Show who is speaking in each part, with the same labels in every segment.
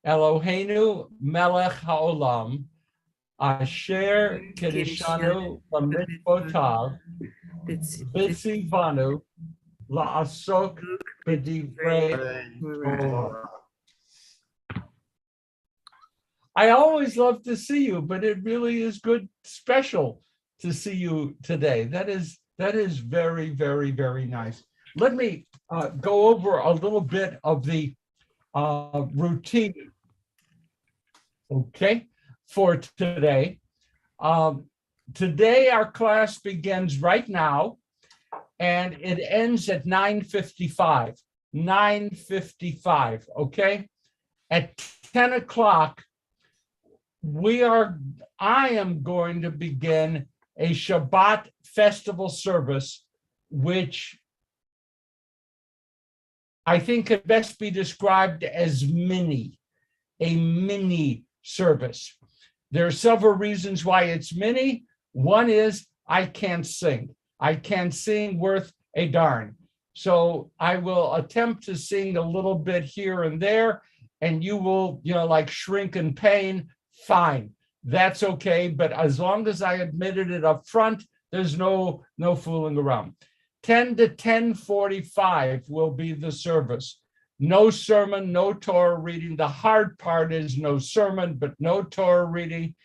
Speaker 1: Eloheinu melech haolam, asher kedishanu b'mitzvotav, v'tzivanu la'asok b'divrei Torah. I always love to see you, but it really is special to see you today. That is very, very, very nice. Let me go over a little bit of the routine, okay, for today. Today our class begins right now, and it ends at 9:55. 9:55, okay? At 10 o'clock, I am going to begin a Shabbat festival service, which I think could best be described as a mini service. There are several reasons why it's mini. One is I can't sing. I can't sing worth a darn. So I will attempt to sing a little bit here and there, and you will, like shrink in pain. Fine, that's okay. But as long as I admitted it up front, there's no fooling around. 10 to 10:45 will be the service. No sermon, no Torah reading. The hard part is no sermon, but no Torah reading.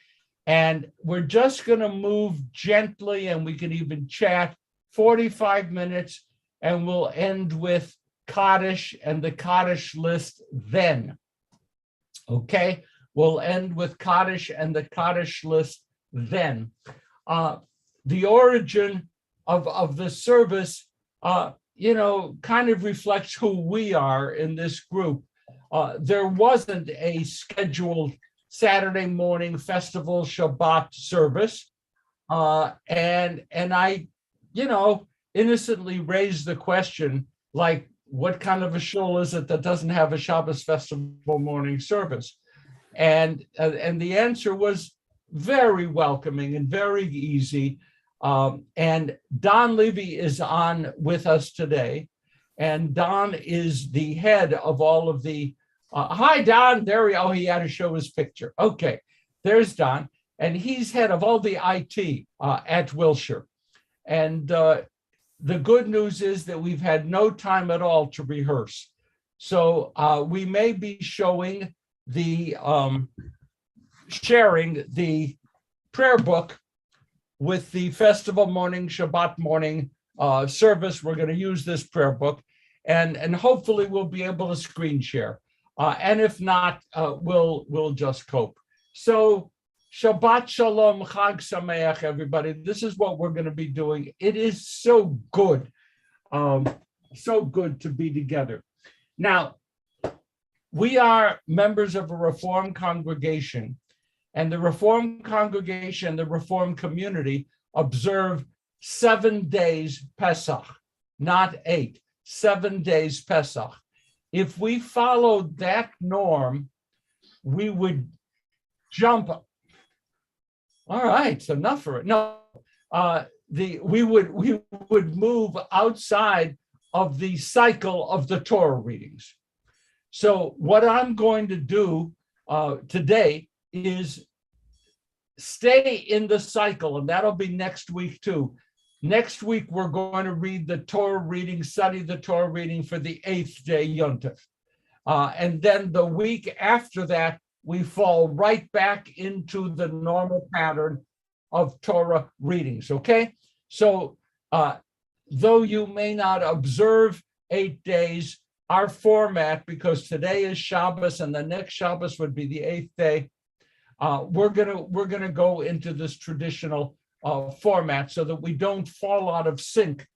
Speaker 1: And we're just going to move gently, and we can even chat 45 minutes, and we'll end with Kaddish and the Kaddish list then. Okay? We'll end with Kaddish and the Kaddish list then. The origin of the service, kind of reflects who we are in this group. There wasn't a scheduled Saturday morning festival Shabbat service. And I, innocently raised the question, like, what kind of a shul is it that doesn't have a Shabbos festival morning service? And the answer was very welcoming and very easy. And Don Levy is on with us today. And Don is the head of all of the, hi, Don, he had to show his picture. Okay, there's Don. And he's head of all the IT at Wilshire. And the good news is that we've had no time at all to rehearse. So we may be showing sharing the prayer book with the festival morning, Shabbat morning service. We're going to use this prayer book, and hopefully we'll be able to screen share. And if not, we'll just cope. So Shabbat Shalom, Chag Sameach, everybody. This is what we're going to be doing. It is so good to be together. Now, we are members of a Reformed congregation, and the Reformed congregation, the Reformed community, observe 7 days Pesach, not 8, 7 days Pesach. If we followed that norm, we would jump. All right, it's enough for it. No, we would move outside of the cycle of the Torah readings. So what I'm going to do today is stay in the cycle, and that'll be next week too. Next week, we're going to read the Torah reading, study the Torah reading for the 8th day, Yom Tov. And then the week after that, we fall right back into the normal pattern of Torah readings, okay? So though you may not observe 8 days, our format, because today is Shabbos and the next Shabbos would be the 8th day, we're gonna go into this traditional format so that we don't fall out of sync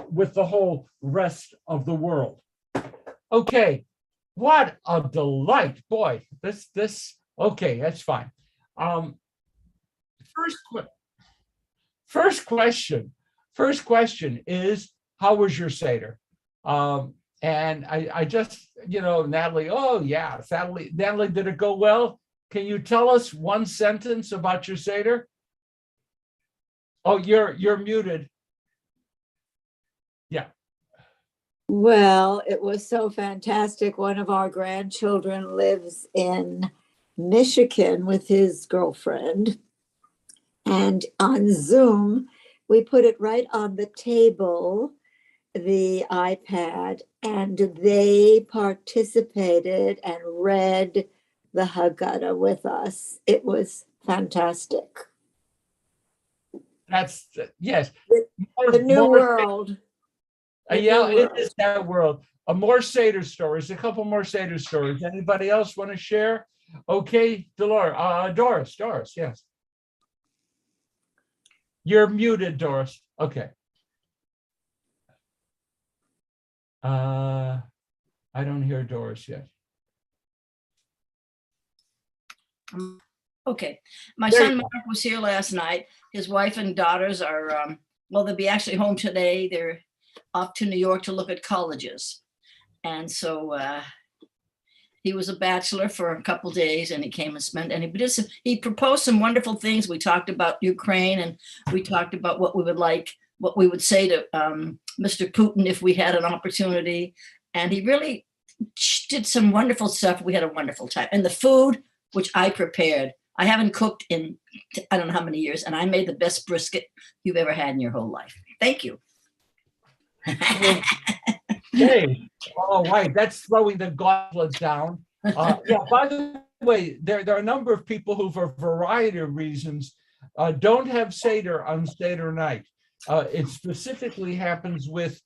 Speaker 1: with the whole rest of the world. Okay, what a delight, boy! Okay, that's fine. First question is, how was your Seder? And I just, Natalie, oh yeah, Natalie, did it go well? Can you tell us one sentence about your Seder? Oh, you're muted. Yeah.
Speaker 2: Well, it was so fantastic. One of our grandchildren lives in Michigan with his girlfriend. And on Zoom, we put it right on the table, the iPad, and they participated and read the Haggadah with us. It was fantastic.
Speaker 1: That's yes.
Speaker 2: The new world.
Speaker 1: Yeah, it is that world. More Seder stories, a couple more Seder stories. Anybody else want to share? Okay, Doris, yes. You're muted, Doris. Okay. I don't hear Doris yet.
Speaker 3: Okay. My
Speaker 1: There
Speaker 3: son
Speaker 1: you go.
Speaker 3: Mark was here last night. His wife and daughters are, well, they'll be actually home today. They're off to New York to look at colleges. And so he was a bachelor for a couple days, and he came and spent, and he proposed some wonderful things. We talked about Ukraine, and we talked about what we would say to Mr. Putin if we had an opportunity. And he really did some wonderful stuff. We had a wonderful time. And the food, which I prepared, I haven't cooked in I don't know how many years, and I made the best brisket you've ever had in your whole life. Thank you.
Speaker 1: Hey, all right, that's throwing the gauntlet down. Yeah, by the way, there are a number of people who, for a variety of reasons, don't have Seder on Seder night. It specifically happens with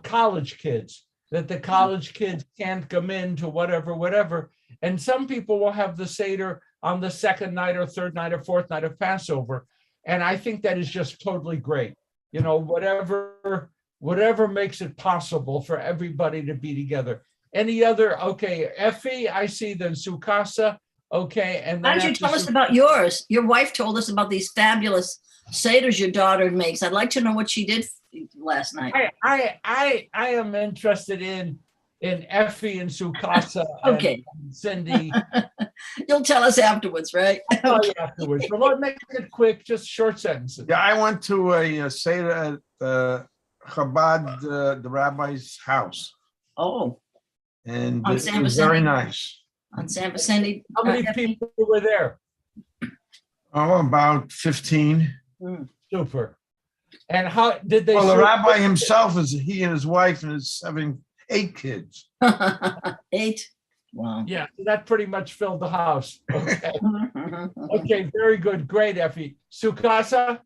Speaker 1: college kids, that the college kids can't come in to whatever. And some people will have the Seder on the second night or third night or fourth night of Passover. And I think that is just totally great. You know, whatever makes it possible for everybody to be together. Any other, okay, Effie, I see, then Sukasa, okay. And
Speaker 3: Why
Speaker 1: then
Speaker 3: don't you tell us about yours? Your wife told us about these fabulous Seders your daughter makes. I'd like to know what she did last night.
Speaker 1: I am interested in Effie and Sukasa
Speaker 3: Okay.
Speaker 1: and Cindy.
Speaker 3: You'll tell us afterwards, right?
Speaker 1: I'll tell you afterwards. But let's make it quick, just short sentences.
Speaker 4: Yeah, I went to a Seder at Chabad, the rabbi's house,
Speaker 3: Oh,
Speaker 4: and
Speaker 3: On
Speaker 4: it
Speaker 3: San
Speaker 4: was very
Speaker 3: Vicente?
Speaker 4: nice.
Speaker 3: on San Vicente.
Speaker 1: How many people were there?
Speaker 4: Oh, about 15.
Speaker 1: Super. And how did they?
Speaker 4: Well, the
Speaker 1: serve-
Speaker 4: rabbi himself he and his wife and is having 8 kids.
Speaker 3: 8. Wow.
Speaker 1: Yeah, that pretty much filled the house. Okay. Okay, very good. Great, Effie. Sukasa?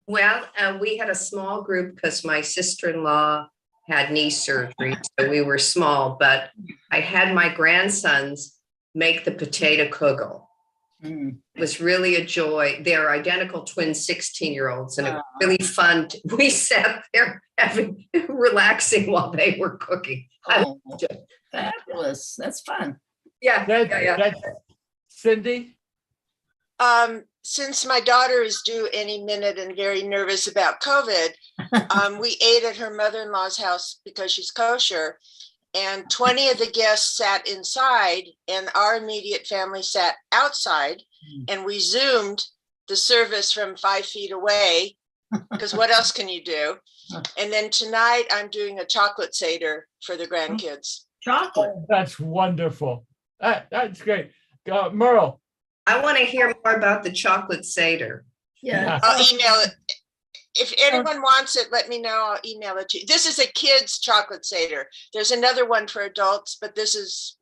Speaker 5: Well, we had a small group because my sister-in-law had knee surgery, so we were small, but I had my grandsons make the potato kugel.
Speaker 3: Mm.
Speaker 5: It was really a joy. They're identical twin 16-year-olds, and it was really fun. We sat there relaxing while they were cooking.
Speaker 3: Oh, fabulous. That's fun.
Speaker 5: Yeah.
Speaker 1: That's Cindy?
Speaker 6: Since my daughter is due any minute and very nervous about COVID, we ate at her mother-in-law's house because she's kosher, and 20 of the guests sat inside and our immediate family sat outside, and we Zoomed the service from 5 feet away, because what else can you do? And then tonight I'm doing a chocolate Seder for the grandkids.
Speaker 3: Chocolate.
Speaker 1: Oh, that's wonderful. That's great. Merle?
Speaker 5: I want to hear more about the chocolate Seder.
Speaker 3: Yeah.
Speaker 6: I'll email it. If anyone wants it, let me know. I'll email it to you. This is a kid's chocolate Seder. There's another one for adults, but this is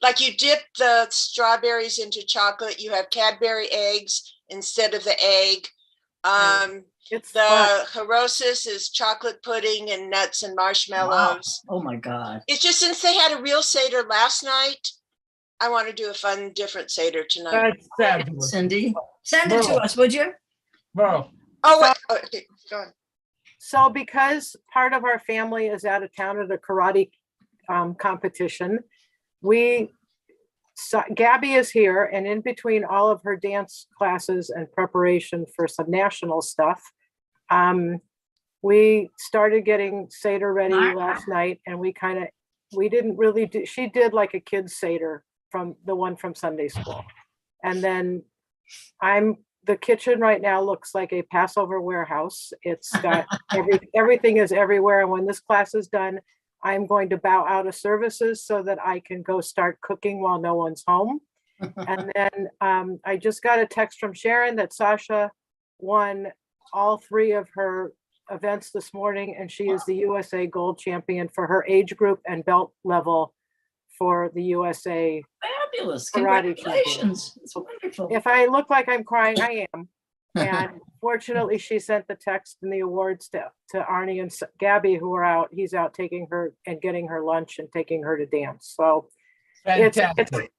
Speaker 6: like you dip the strawberries into chocolate. You have Cadbury eggs instead of the egg. The Harosis is chocolate pudding and nuts and marshmallows.
Speaker 3: Wow. Oh my God.
Speaker 6: It's just since they had a real Seder last night, I want to do a fun, different Seder tonight.
Speaker 1: That's fabulous.
Speaker 3: Cindy, send it to
Speaker 1: Merle.
Speaker 3: us, would you?
Speaker 1: Merle?
Speaker 6: Oh, wait. Oh, okay, go on.
Speaker 7: So because part of our family is out of town at a karate competition, Gabby is here, and in between all of her dance classes and preparation for some national stuff, we started getting Seder ready last night, and we didn't really do, she did like a kid's Seder from the one from Sunday school. And then the kitchen right now looks like a Passover warehouse. It's got everything is everywhere. And when this class is done, I'm going to bow out of services so that I can go start cooking while no one's home. And then I just got a text from Sharon that Sasha won all 3 of her events this morning, and she is the USA Gold Champion for her age group and belt level for the USA.
Speaker 3: Fabulous.
Speaker 7: Karate
Speaker 3: Congratulations. It's wonderful.
Speaker 7: If I look like I'm crying, I am. And fortunately, she sent the text and the awards to Arnie and Gabby, who are out. He's out taking her and getting her lunch and taking her to dance. So
Speaker 1: Fantastic.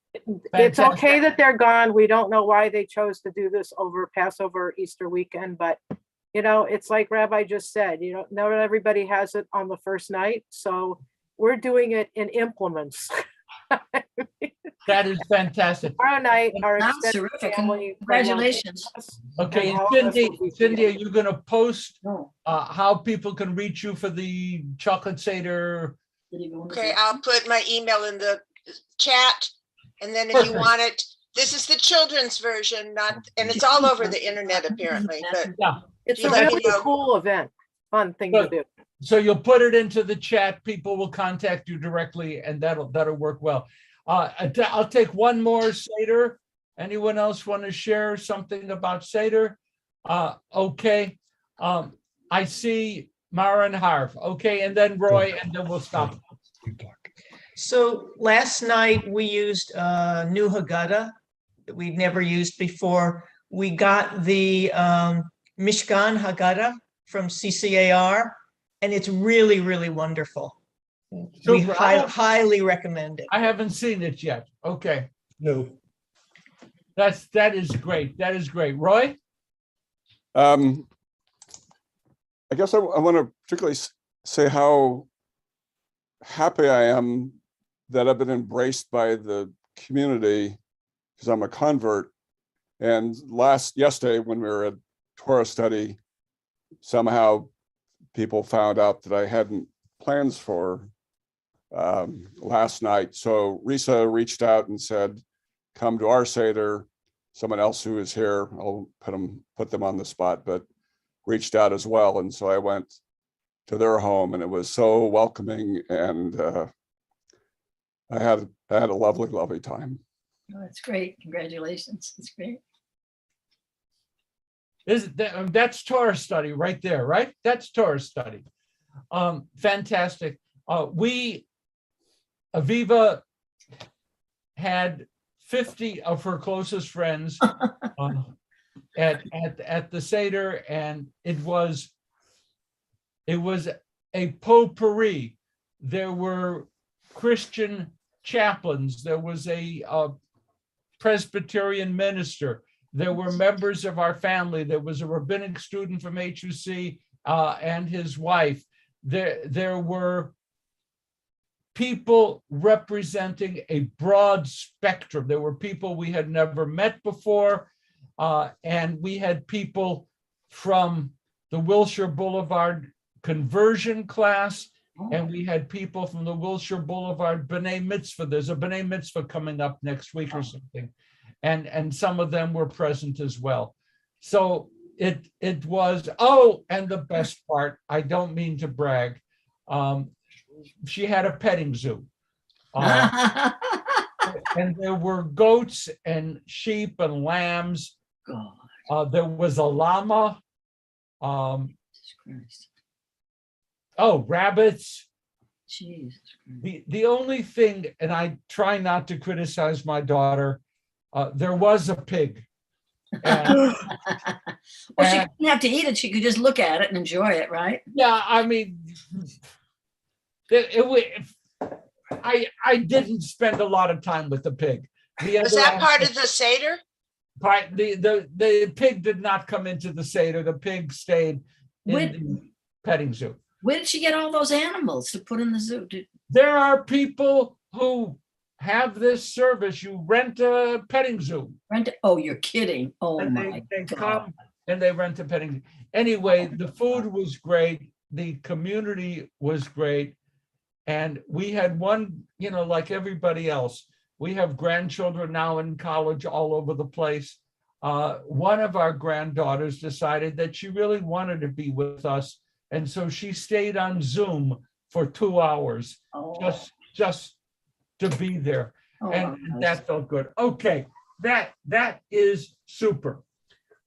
Speaker 7: it's okay that they're gone. We don't know why they chose to do this over Passover, Easter weekend, but you know, it's like Rabbi just said, you know, not everybody has it on the first night. So we're doing it in implements.
Speaker 1: That is fantastic.
Speaker 7: Tomorrow night, our
Speaker 3: Sounds
Speaker 7: extended
Speaker 3: terrific.
Speaker 7: family.
Speaker 3: Congratulations.
Speaker 1: Okay,
Speaker 7: And all of us will be
Speaker 1: Cindy, are
Speaker 7: together.
Speaker 1: you gonna post
Speaker 3: Oh,
Speaker 1: how people can reach you for the chocolate Seder?
Speaker 3: did he go into
Speaker 6: Okay,
Speaker 3: the-
Speaker 6: I'll put my email in the chat. And then if you
Speaker 1: Perfect.
Speaker 6: want it, this is the children's version, and it's all over the internet apparently, but
Speaker 1: Yeah,
Speaker 7: It's
Speaker 6: You
Speaker 7: a
Speaker 6: let me
Speaker 7: really
Speaker 6: know.
Speaker 7: cool event, fun thing to
Speaker 1: Good.
Speaker 7: do.
Speaker 1: so you'll put it into the chat. People will contact you directly, and that'll work well. I'll take one more Seder. Anyone else want to share something about Seder? Okay. I see Mara and Harv. Okay, and then Roy, and then we'll stop.
Speaker 8: So last night we used a new Haggadah that we'd never used before. We got the Mishkan Haggadah from CCAR, and it's really, really wonderful. We
Speaker 1: Super.
Speaker 8: highly recommend it.
Speaker 1: I haven't seen it yet. Okay,
Speaker 9: No.
Speaker 1: that is great. That is great. Roy?
Speaker 9: I guess I want to particularly say how happy I am that I've been embraced by the community because I'm a convert. And yesterday when we were at Torah study, somehow people found out that I hadn't plans for last night. So Risa reached out and said, come to our Seder. Someone else who is here, I'll put them on the spot, but reached out as well. And so I went to their home and it was so welcoming, and I had a lovely, lovely time.
Speaker 3: Oh, that's great. Congratulations. That's great.
Speaker 1: That's Torah study right there, right? That's Torah study. Fantastic. Aviva had 50 of her closest friends at the Seder, and it was a potpourri. There were Christian chaplains. There was a Presbyterian minister. There were members of our family. There was a rabbinic student from HUC and his wife. There were people representing a broad spectrum. There were people we had never met before, and we had people from the Wilshire Boulevard conversion class, and we had people from the Wilshire Boulevard B'nai Mitzvah. There's a B'nai Mitzvah coming up next week or something, and some of them were present as well. So it was, and the best part, I don't mean to brag, she had a petting zoo. And there were goats and sheep and lambs.
Speaker 3: God,
Speaker 1: There was a llama.
Speaker 3: Jesus Christ.
Speaker 1: Rabbits.
Speaker 3: Jesus Christ.
Speaker 1: The only thing, and I try not to criticize my daughter, there was a pig. And,
Speaker 3: Well, she didn't have to eat it. She could just look at it and enjoy it, right?
Speaker 1: yeah, I mean, I didn't spend a lot of time with the pig.
Speaker 6: was that part of the Seder?
Speaker 1: The pig did not come into the Seder. The pig stayed in the petting zoo.
Speaker 3: Where did she get all those animals to put in the zoo?
Speaker 1: There are people who have this service. You rent a petting zoo.
Speaker 3: Oh, you're kidding. Oh
Speaker 1: And
Speaker 3: my
Speaker 1: they
Speaker 3: God.
Speaker 1: come and they rent a petting zoo. Anyway, the food was great. The community was great. And we had one, like everybody else, we have grandchildren now in college all over the place. One of our granddaughters decided that she really wanted to be with us. And so she stayed on Zoom for 2 hours
Speaker 3: Oh,
Speaker 1: just to be there.
Speaker 3: oh,
Speaker 1: And
Speaker 3: nice.
Speaker 1: that felt good. Okay, that is super.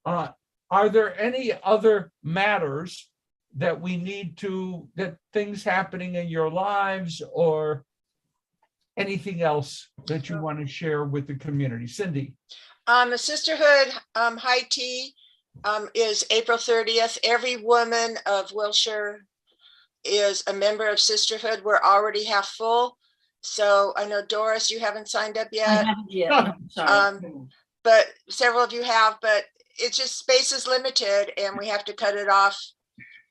Speaker 1: Are there any other matters that we need to, that things happening in your lives or anything else that you want to share with the community? Cindy?
Speaker 6: The Sisterhood High Tea is April 30th. Every woman of Wilshire is a member of Sisterhood. We're already half full. So I know, Doris, you haven't signed up
Speaker 3: I
Speaker 6: yet,
Speaker 3: haven't yet. No, sorry.
Speaker 6: but several of you have, but it's just space is limited and we have to cut it off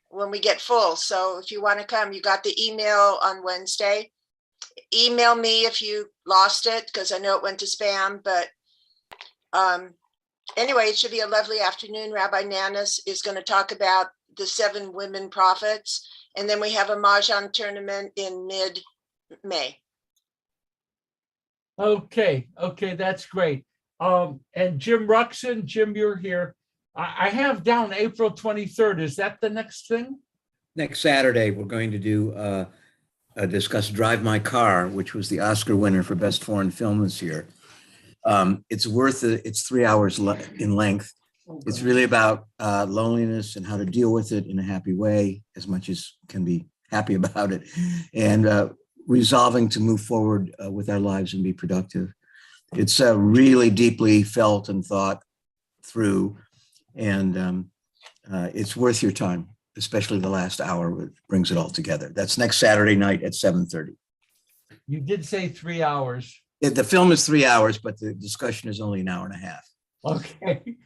Speaker 6: when we get full. So if you want to come, you got the email on Wednesday. Email me if you lost it, because I know it went to spam, but anyway, it should be a lovely afternoon. Rabbi Nanas is going to talk about the 7 women prophets. And then we have a Mahjong tournament in mid-May.
Speaker 1: Okay, that's great. And Jim Ruxin, Jim, you're here. I have down April 23rd. Is that the next thing?
Speaker 10: Next Saturday, we're going to do discuss Drive My Car, which was the Oscar winner for Best Foreign Film this year. It's worth it. It's 3 hours in length. It's really about loneliness and how to deal with it in a happy way, as much as can be happy about it, and resolving to move forward with our lives and be productive. It's really deeply felt and thought through, and it's worth your time, especially the last hour, which brings it all together. That's next Saturday night at 7:30.
Speaker 1: You did say 3 hours.
Speaker 10: The film is 3 hours, but the discussion is only an hour and a half.
Speaker 1: Okay.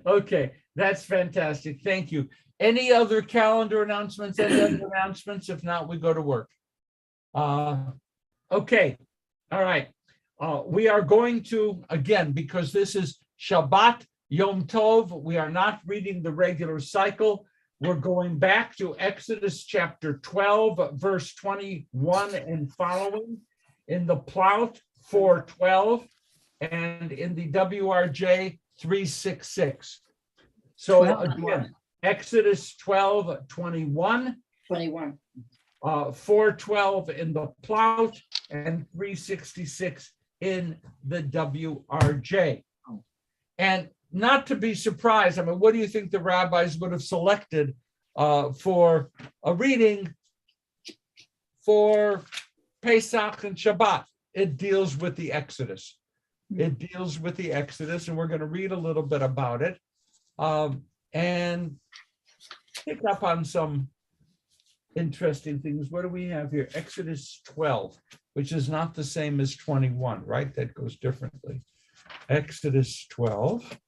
Speaker 1: Okay, that's fantastic. Thank you. Any other calendar announcements? Any other announcements? If not, we go to work. Okay. All right. We are going to, again, because this is Shabbat Yom Tov, we are not reading the regular cycle. We're going back to Exodus chapter 12, verse 21 and following in the Plout 412 and in the WRJ 366. So again, Exodus 12, 21.
Speaker 3: 21.
Speaker 1: 412 in the Plout and 366 in the WRJ. And not to be surprised, I mean, what do you think the rabbis would have selected for a reading for Pesach and Shabbat? It deals with the Exodus. It deals with the Exodus, and we're going to read a little bit about it and pick up on some interesting things. What do we have here? Exodus 12, which is not the same as 21, right? That goes differently. Exodus 12.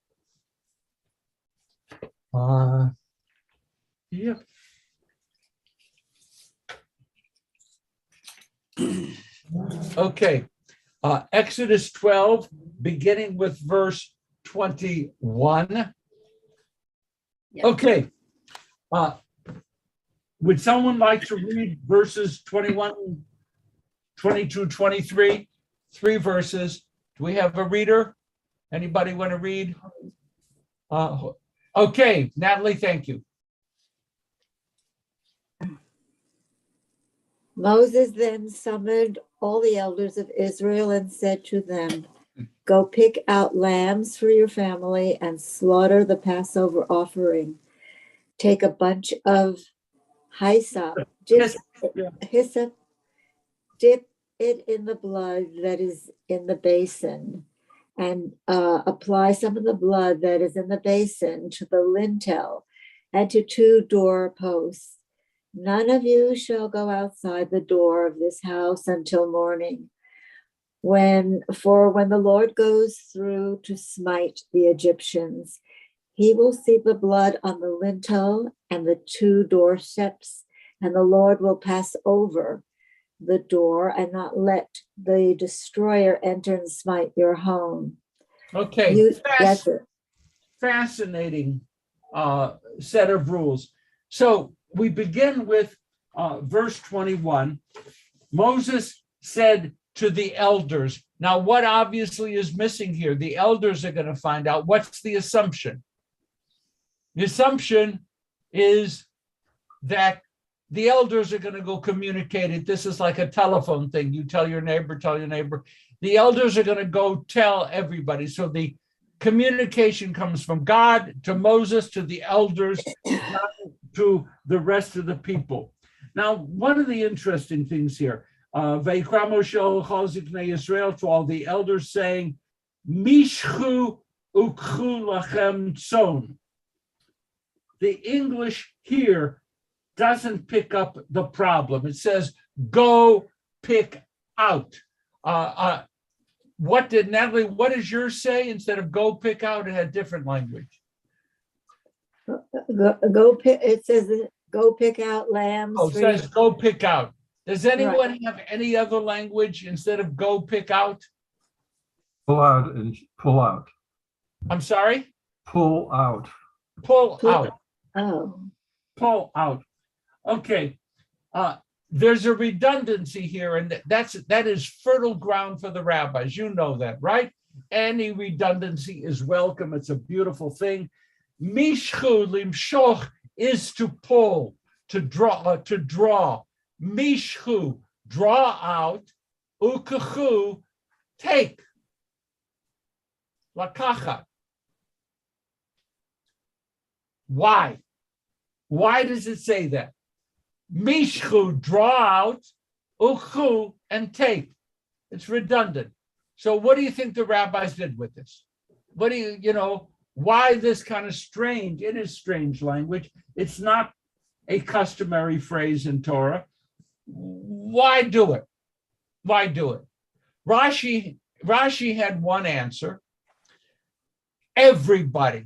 Speaker 1: Yep. Okay. Exodus 12, beginning with verse 21.
Speaker 3: Yep.
Speaker 1: Okay. Would someone like to read verses 21, 22, 23? 3 verses. Do we have a reader? Anybody want to read? Okay, Natalie, thank you.
Speaker 2: Moses then summoned all the elders of Israel and said to them, "Go pick out lambs for your family and slaughter the Passover offering. Take a bunch of hyssop, dip it in the blood that is in the basin, and apply some of the blood that is in the basin to the lintel and to 2 doorposts. None of you shall go outside the door of this house until morning. For when the Lord goes through to smite the Egyptians, he will see the blood on the lintel and the 2 doorsteps, and the Lord will pass over the door and not let the destroyer enter and smite your home."
Speaker 1: Okay, fascinating set of rules. So we begin with verse 21. Moses said to the elders. Now, what obviously is missing here? The elders are going to find out. What's the assumption? The assumption is that the elders are going to go communicate it. This is like a telephone thing. You tell your neighbor, tell your neighbor. The elders are going to go tell everybody. So the communication comes from God to Moses, to the elders, to the rest of the people. Now, one of the interesting things here, Vayikra Moshe l'chol ziknei Yisrael, to all the elders saying, Mishchu ukchu lachem tzon. The English here doesn't pick up the problem. It says, go pick out. What did Natalie, what does yours say? Instead of go pick out, it had different language.
Speaker 2: Go pick, it says, go pick out lambs.
Speaker 1: Oh, it says go pick out. Does anyone
Speaker 2: Right.
Speaker 1: have any other language instead of go pick out?
Speaker 11: Pull out and pull out.
Speaker 1: I'm sorry?
Speaker 11: Pull out.
Speaker 1: Pull
Speaker 2: Pull-
Speaker 1: out.
Speaker 2: Oh,
Speaker 1: Pull out. Okay. There's a redundancy here, and that is fertile ground for the rabbis. You know that, right? Any redundancy is welcome. It's a beautiful thing. Mishchu limshoch is to pull, to draw. Mishchu, draw out. Ukachu, take. Lakachat. Why? Why does it say that? Mishchu, draw out, uchu, and take. It's redundant. So what do you think the rabbis did with this? What do you, why this kind of strange, it is strange language. It's not a customary phrase in Torah. Why do it? Why do it? Rashi had one answer. Everybody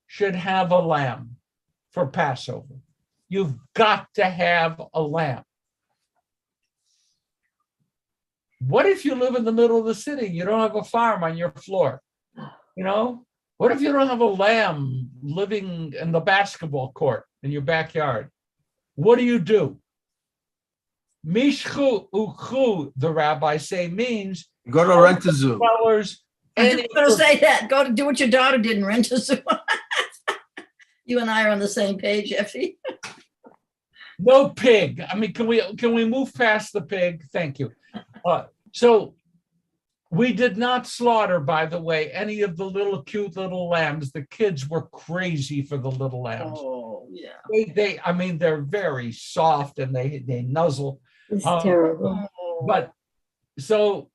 Speaker 1: should have a lamb for Passover. You've got to have a lamb. What if you live in the middle of the city? You don't have a farm on your floor. What if you don't have a lamb living in the basketball court in your backyard? What do? Mishchu uchu, the rabbis say, means
Speaker 4: Go to rent a zoo.
Speaker 1: flowers.
Speaker 3: I'm just going to say that. Go to do what your daughter did and rent a zoo. You and I are on the same page, Effie.
Speaker 1: No pig. I mean, can we move past the pig? Thank you. So we did not slaughter, by the way, any of the little cute little lambs. The kids were crazy for the little lambs.
Speaker 3: Oh, yeah.
Speaker 1: They're very soft and they nuzzle.
Speaker 2: it's terrible.
Speaker 1: But so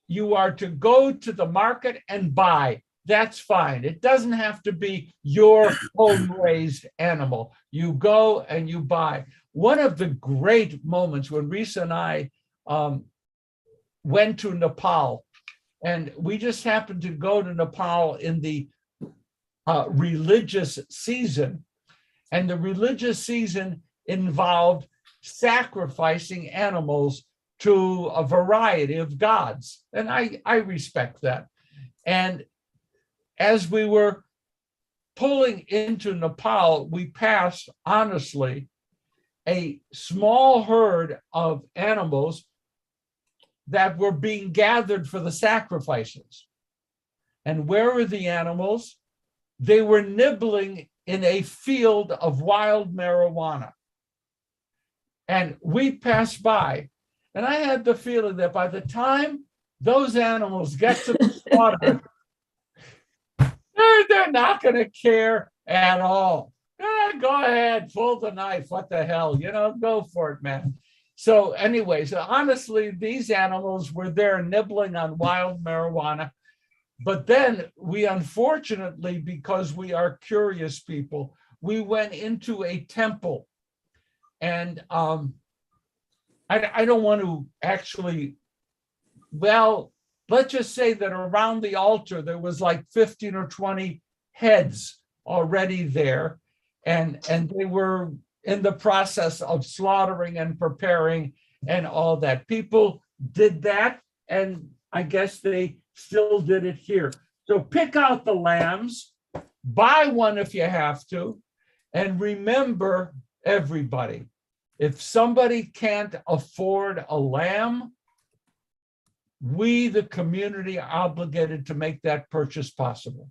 Speaker 1: you are to go to the market and buy. That's fine. It doesn't have to be your home-raised animal. You go and you buy. One of the great moments when Risa and I went to Nepal, and we just happened to go to Nepal in the religious season, and the religious season involved sacrificing animals to a variety of gods, and I respect that. And as we were pulling into Nepal, we passed, honestly, a small herd of animals that were being gathered for the sacrifices. And where were the animals? They were nibbling in a field of wild marijuana. And we passed by, and I had the feeling that by the time those animals get to the slaughter, they're not going to care at all. Go ahead, pull the knife. What the hell? Go for it, man. So anyway, honestly, these animals were there nibbling on wild marijuana. But then we, unfortunately, because we are curious people, we went into a temple. And I don't want to actually, let's just say that around the altar, there was like 15 or 20 heads already there. And they were in the process of slaughtering and preparing and all that. People did that, and I guess they still did it here. So pick out the lambs, buy one if you have to, and remember, everybody, if somebody can't afford a lamb, we, the community, are obligated to make that purchase possible.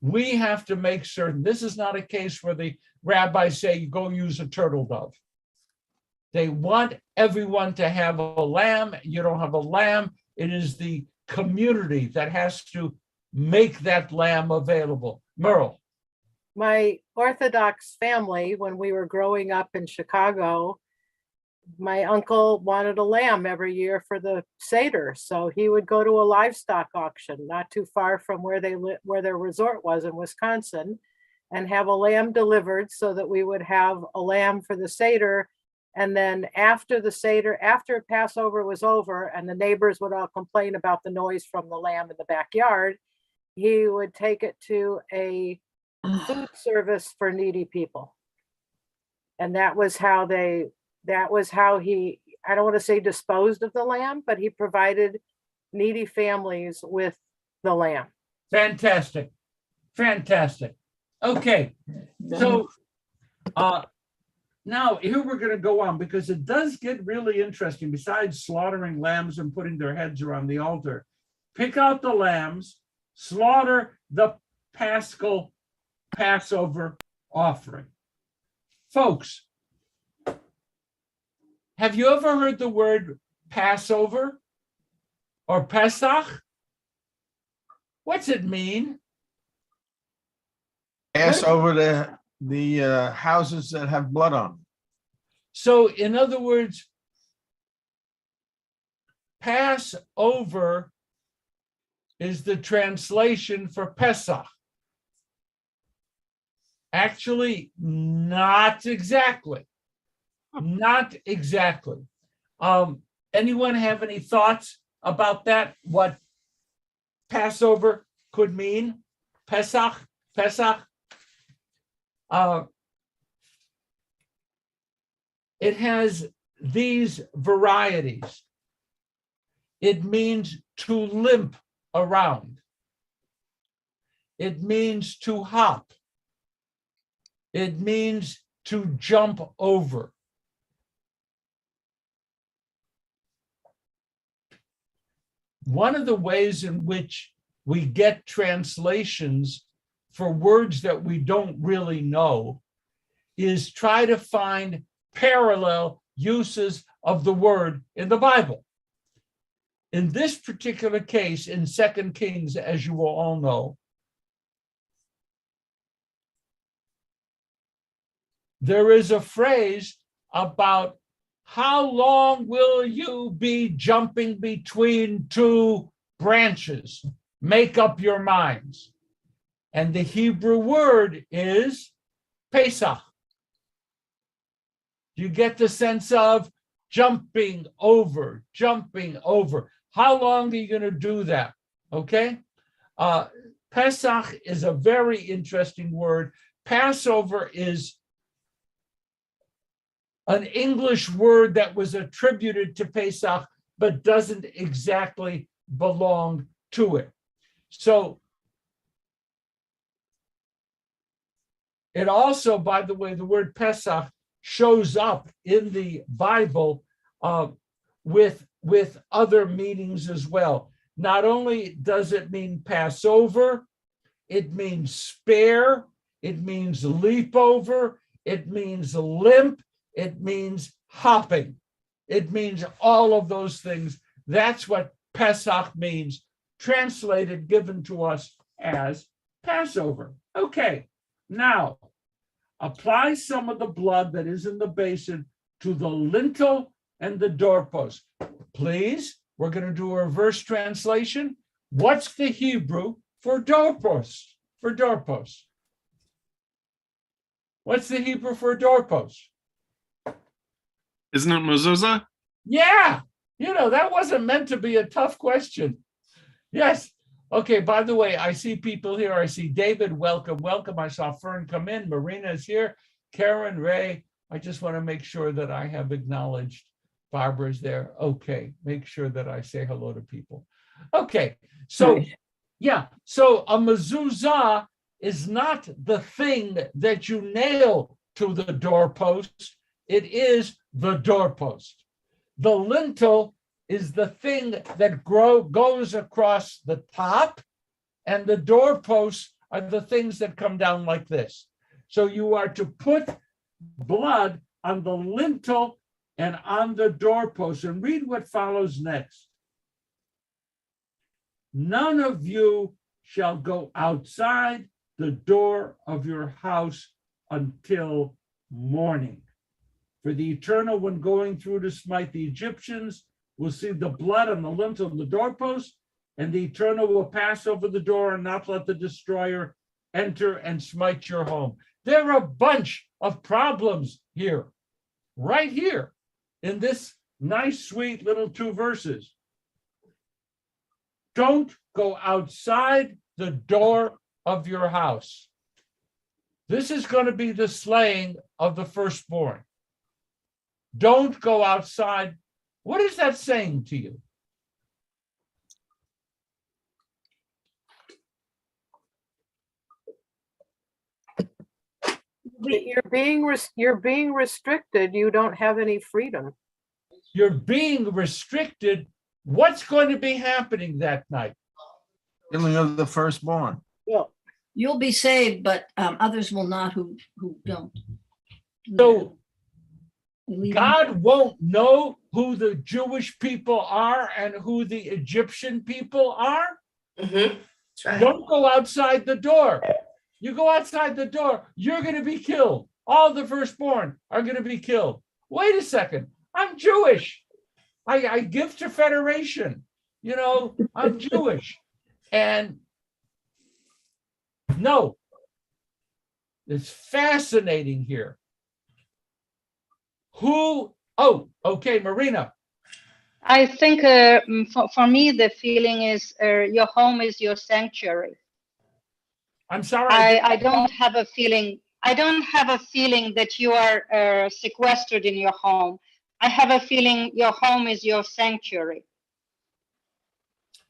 Speaker 1: we have to make certain this is not a case where the rabbis say, go use a turtle dove. They want everyone to have a lamb. You don't have a lamb. It is the community that has to make that lamb available. Merle.
Speaker 7: My Orthodox family, when we were growing up in Chicago, my uncle wanted a lamb every year for the Seder. So he would go to a livestock auction not too far from where their resort was in Wisconsin, and have a lamb delivered so that we would have a lamb for the Seder. And then after the Seder, after Passover was over and the neighbors would all complain about the noise from the lamb in the backyard, he would take it to a food service for needy people. And that was how he, I don't want to say disposed of the lamb, but he provided needy families with the lamb.
Speaker 1: Fantastic. Fantastic. Okay. So now here we're going to go on, because it does get really interesting. Besides slaughtering lambs and putting their heads around the altar, pick out the lambs, slaughter the Paschal Passover offering. Folks, have you ever heard the word Passover or Pesach? What's it mean?
Speaker 4: Pass over the houses that have blood on them.
Speaker 1: So in other words, Passover is the translation for Pesach. Actually, not exactly. Not exactly. Anyone have any thoughts about that? What Passover could mean? Pesach? It has these varieties. It means to limp around. It means to hop. It means to jump over. One of the ways in which we get translations for words that we don't really know is try to find parallel uses of the word in the Bible. In this particular case, in 2 Kings, as you will all know, there is a phrase about how long will you be jumping between two branches? Make up your minds. And the Hebrew word is Pesach. You get the sense of jumping over. How long are you going to do that? Okay. Pesach is a very interesting word. Passover is an English word that was attributed to Pesach, but doesn't exactly belong to it. So it also, by the way, the word Pesach shows up in the Bible with other meanings as well. Not only does it mean Passover, it means spare, it means leap over, it means limp, it means hopping. It means all of those things. That's what Pesach means, translated, given to us as Passover. Okay, now apply some of the blood that is in the basin to the lintel and the doorpost. Please, we're going to do a reverse translation. What's the Hebrew for doorpost? What's the Hebrew for doorpost?
Speaker 12: Isn't it mezuzah?
Speaker 1: Yeah, that wasn't meant to be a tough question. Yes. Okay, by the way, I see people here. I see David, welcome. I saw Fern come in. Marina is here. Karen, Ray. I just want to make sure that I have acknowledged Barbara's there. Okay, make sure that I say hello to people. Okay, so yeah, so a mezuzah is not the thing that you nail to the doorpost. It is the doorpost. The lintel is the thing that goes across the top, and the doorposts are the things that come down like this. So you are to put blood on the lintel and on the doorpost. And read what follows next. None of you shall go outside the door of your house until morning. For the Eternal, when going through to smite the Egyptians, will see the blood on the lintel of the doorpost, and the Eternal will pass over the door and not let the destroyer enter and smite your home. There are a bunch of problems here, right here, in this nice, sweet little 2 verses. Don't go outside the door of your house. This is going to be the slaying of the firstborn. Don't go outside. What is that saying to you?
Speaker 7: You're being restricted. You don't have any freedom.
Speaker 1: You're being restricted. What's going to be happening that night?
Speaker 4: Killing of the firstborn.
Speaker 7: Well,
Speaker 3: You'll be saved, but others will not who don't.
Speaker 1: So
Speaker 3: Leaving-
Speaker 1: God won't know who the Jewish people are and who the Egyptian people are.
Speaker 5: Mhm. That's right.
Speaker 1: Don't go outside the door. You go outside the door, you're going to be killed. All the firstborn are going to be killed. Wait a second. I'm Jewish. I give to Federation. You know, I'm Jewish. And no, it's fascinating here. Oh, okay, Marina.
Speaker 13: I think for me, the feeling is your home is your sanctuary.
Speaker 1: I'm sorry.
Speaker 13: I don't have a feeling. I don't have a feeling that you are sequestered in your home. I have a feeling your home is your sanctuary.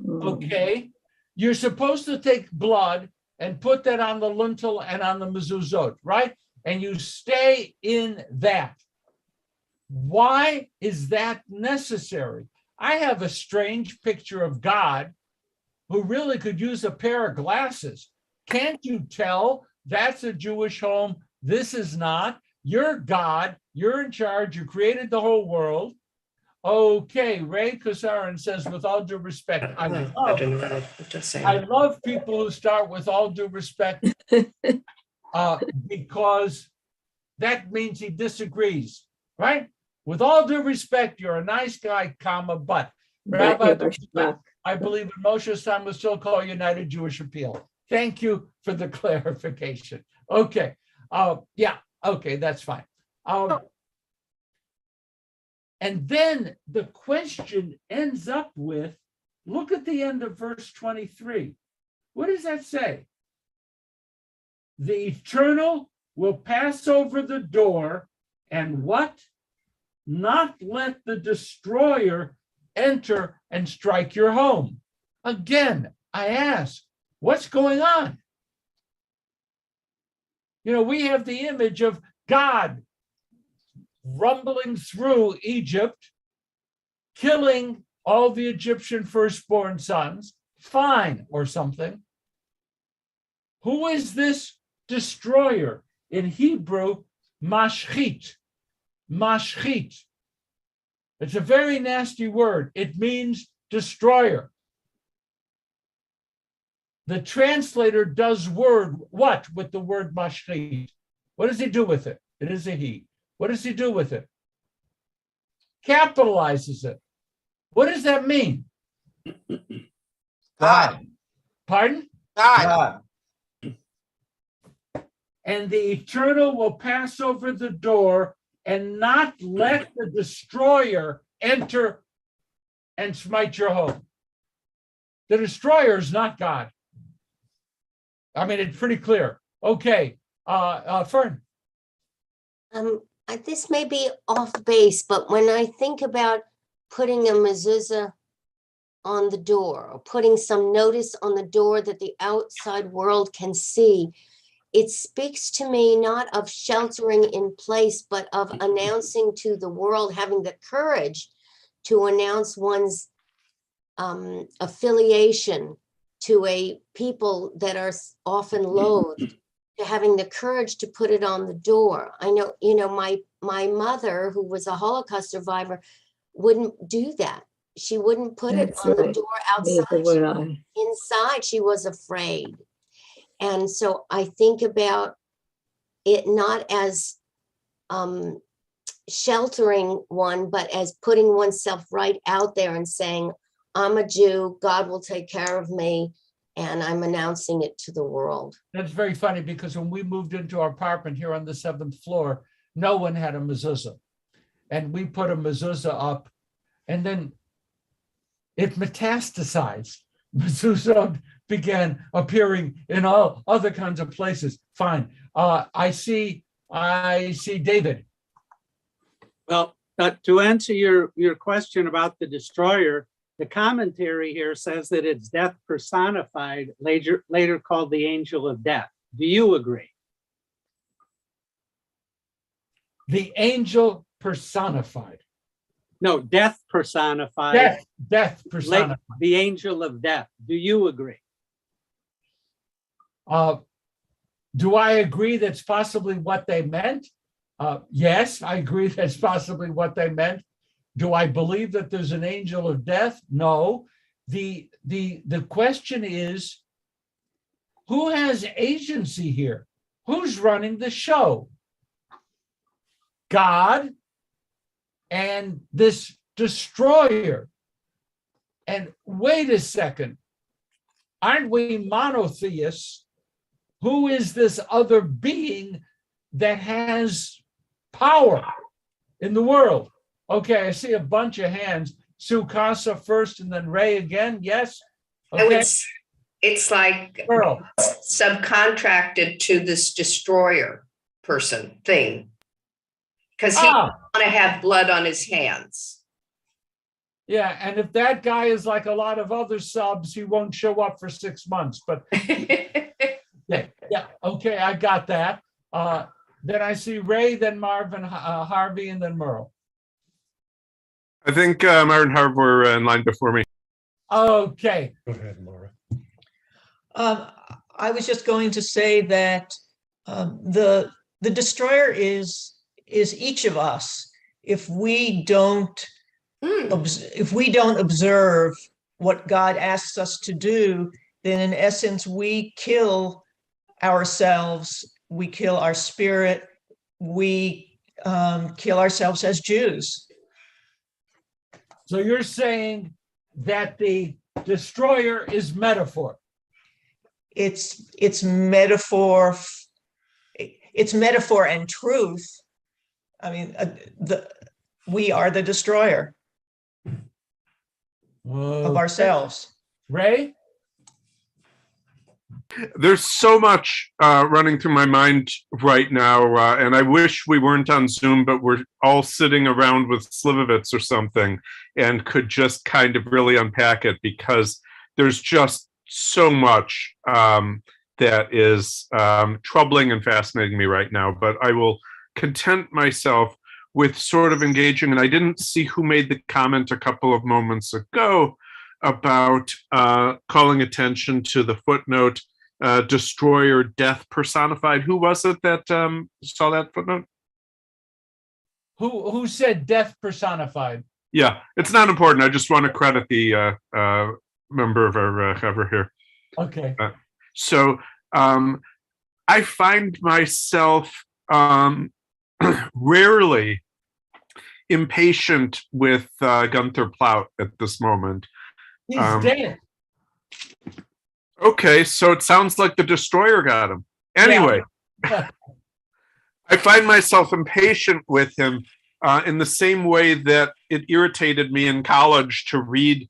Speaker 1: Okay. You're supposed to take blood and put that on the lintel and on the mezuzot, right? And you stay in that. Why is that necessary? I have a strange picture of God who really could use a pair of glasses. Can't you tell that's a Jewish home? This is not. You're God. You're in charge. You created the whole world. Okay, Ray Kasaran says, with all due respect, I love people who start with all due respect because that means he disagrees, right? With all due respect, you're a nice guy, comma, but Rabbi, I believe in Moshe's time was still called United Jewish Appeal. Thank you for the clarification. Okay. Yeah. Okay. That's fine. And then the question ends up with, look at the end of verse 23. What does that say? The Eternal will pass over the door and what? Not let the destroyer enter and strike your home. Again, I ask, what's going on? You know, we have the image of God rumbling through Egypt, killing all the Egyptian firstborn sons, fine or something. Who is this destroyer? In Hebrew, mashchit. Mashchit. It's a very nasty word. It means destroyer. The translator does what with the word mashchit? What does he do with it? It is a he. What does he do with it? Capitalizes it. What does that mean?
Speaker 4: God.
Speaker 1: Pardon?
Speaker 4: God.
Speaker 1: And the Eternal will pass over the door and not let the destroyer enter and smite your home. The destroyer is not God. I mean, it's pretty clear. Okay, Fern.
Speaker 14: This may be off base, but when I think about putting a mezuzah on the door or putting some notice on the door that the outside world can see, it speaks to me not of sheltering in place, but of announcing to the world, having the courage to announce one's affiliation to a people that are often loathed, to having the courage to put it on the door. I know, my mother, who was a Holocaust survivor, wouldn't do that. She wouldn't put it
Speaker 2: That's
Speaker 14: on the
Speaker 2: right.
Speaker 14: door
Speaker 2: Neither
Speaker 14: outside.
Speaker 2: would I.
Speaker 14: Inside, she was afraid. And so I think about it not as sheltering one, but as putting oneself right out there and saying, I'm a Jew, God will take care of me, and I'm announcing it to the world.
Speaker 1: That's very funny, because when we moved into our apartment here on the 7th floor, no one had a mezuzah. And we put a mezuzah up, and then it metastasized. Mezuzah began appearing in all other kinds of places. Fine. I see David.
Speaker 15: Well, to answer your question about the destroyer, the commentary here says that it's death personified, later called the angel of death. Do you agree?
Speaker 1: The angel personified.
Speaker 15: No, death personified.
Speaker 1: Death personified.
Speaker 15: The angel of death. Do you agree?
Speaker 1: Do I agree that's possibly what they meant? Yes, I agree that's possibly what they meant. Do I believe that there's an angel of death? No. The question is, who has agency here? Who's running the show? God and this destroyer. And wait a second, aren't we monotheists? Who is this other being that has power in the world? Okay, I see a bunch of hands. Sue Casa first and then Ray again. Yes? Okay.
Speaker 5: It's like
Speaker 1: Earl.
Speaker 5: Subcontracted to this destroyer person thing. Because he doesn't want to have blood on his hands.
Speaker 1: Yeah, and if that guy is like a lot of other subs, he won't show up for 6 months. But yeah, okay, I got that. Then I see Ray, then Marvin, Harvey, and then Merle.
Speaker 12: I think Myron and Harv were in line before me.
Speaker 1: Okay.
Speaker 11: Go ahead, Laura.
Speaker 8: I was just going to say that the destroyer is each of us. If we don't observe what God asks us to do, then in essence we kill ourselves. We kill our spirit. We kill ourselves as Jews.
Speaker 1: So you're saying that the destroyer is metaphor.
Speaker 8: It's metaphor. It's metaphor and truth. I mean, we are the destroyer of ourselves.
Speaker 1: Ray?
Speaker 12: There's so much running through my mind right now, and I wish we weren't on Zoom, but we're all sitting around with Slivovitz or something and could just kind of really unpack it, because there's just so much that is troubling and fascinating me right now. But I will content myself with sort of engaging, and I didn't see who made the comment a couple of moments ago about calling attention to the footnote, destroyer, death personified. Who was it that saw that footnote?
Speaker 1: Who said death personified?
Speaker 12: Yeah, it's not important. I just want to credit the member of our Chevra here.
Speaker 1: Okay.
Speaker 12: So I find myself rarely impatient with Gunther Plaut at this moment.
Speaker 1: He's dead.
Speaker 12: Okay, so it sounds like the destroyer got him. Anyway,
Speaker 1: Yeah.
Speaker 12: I find myself impatient with him in the same way that it irritated me in college to read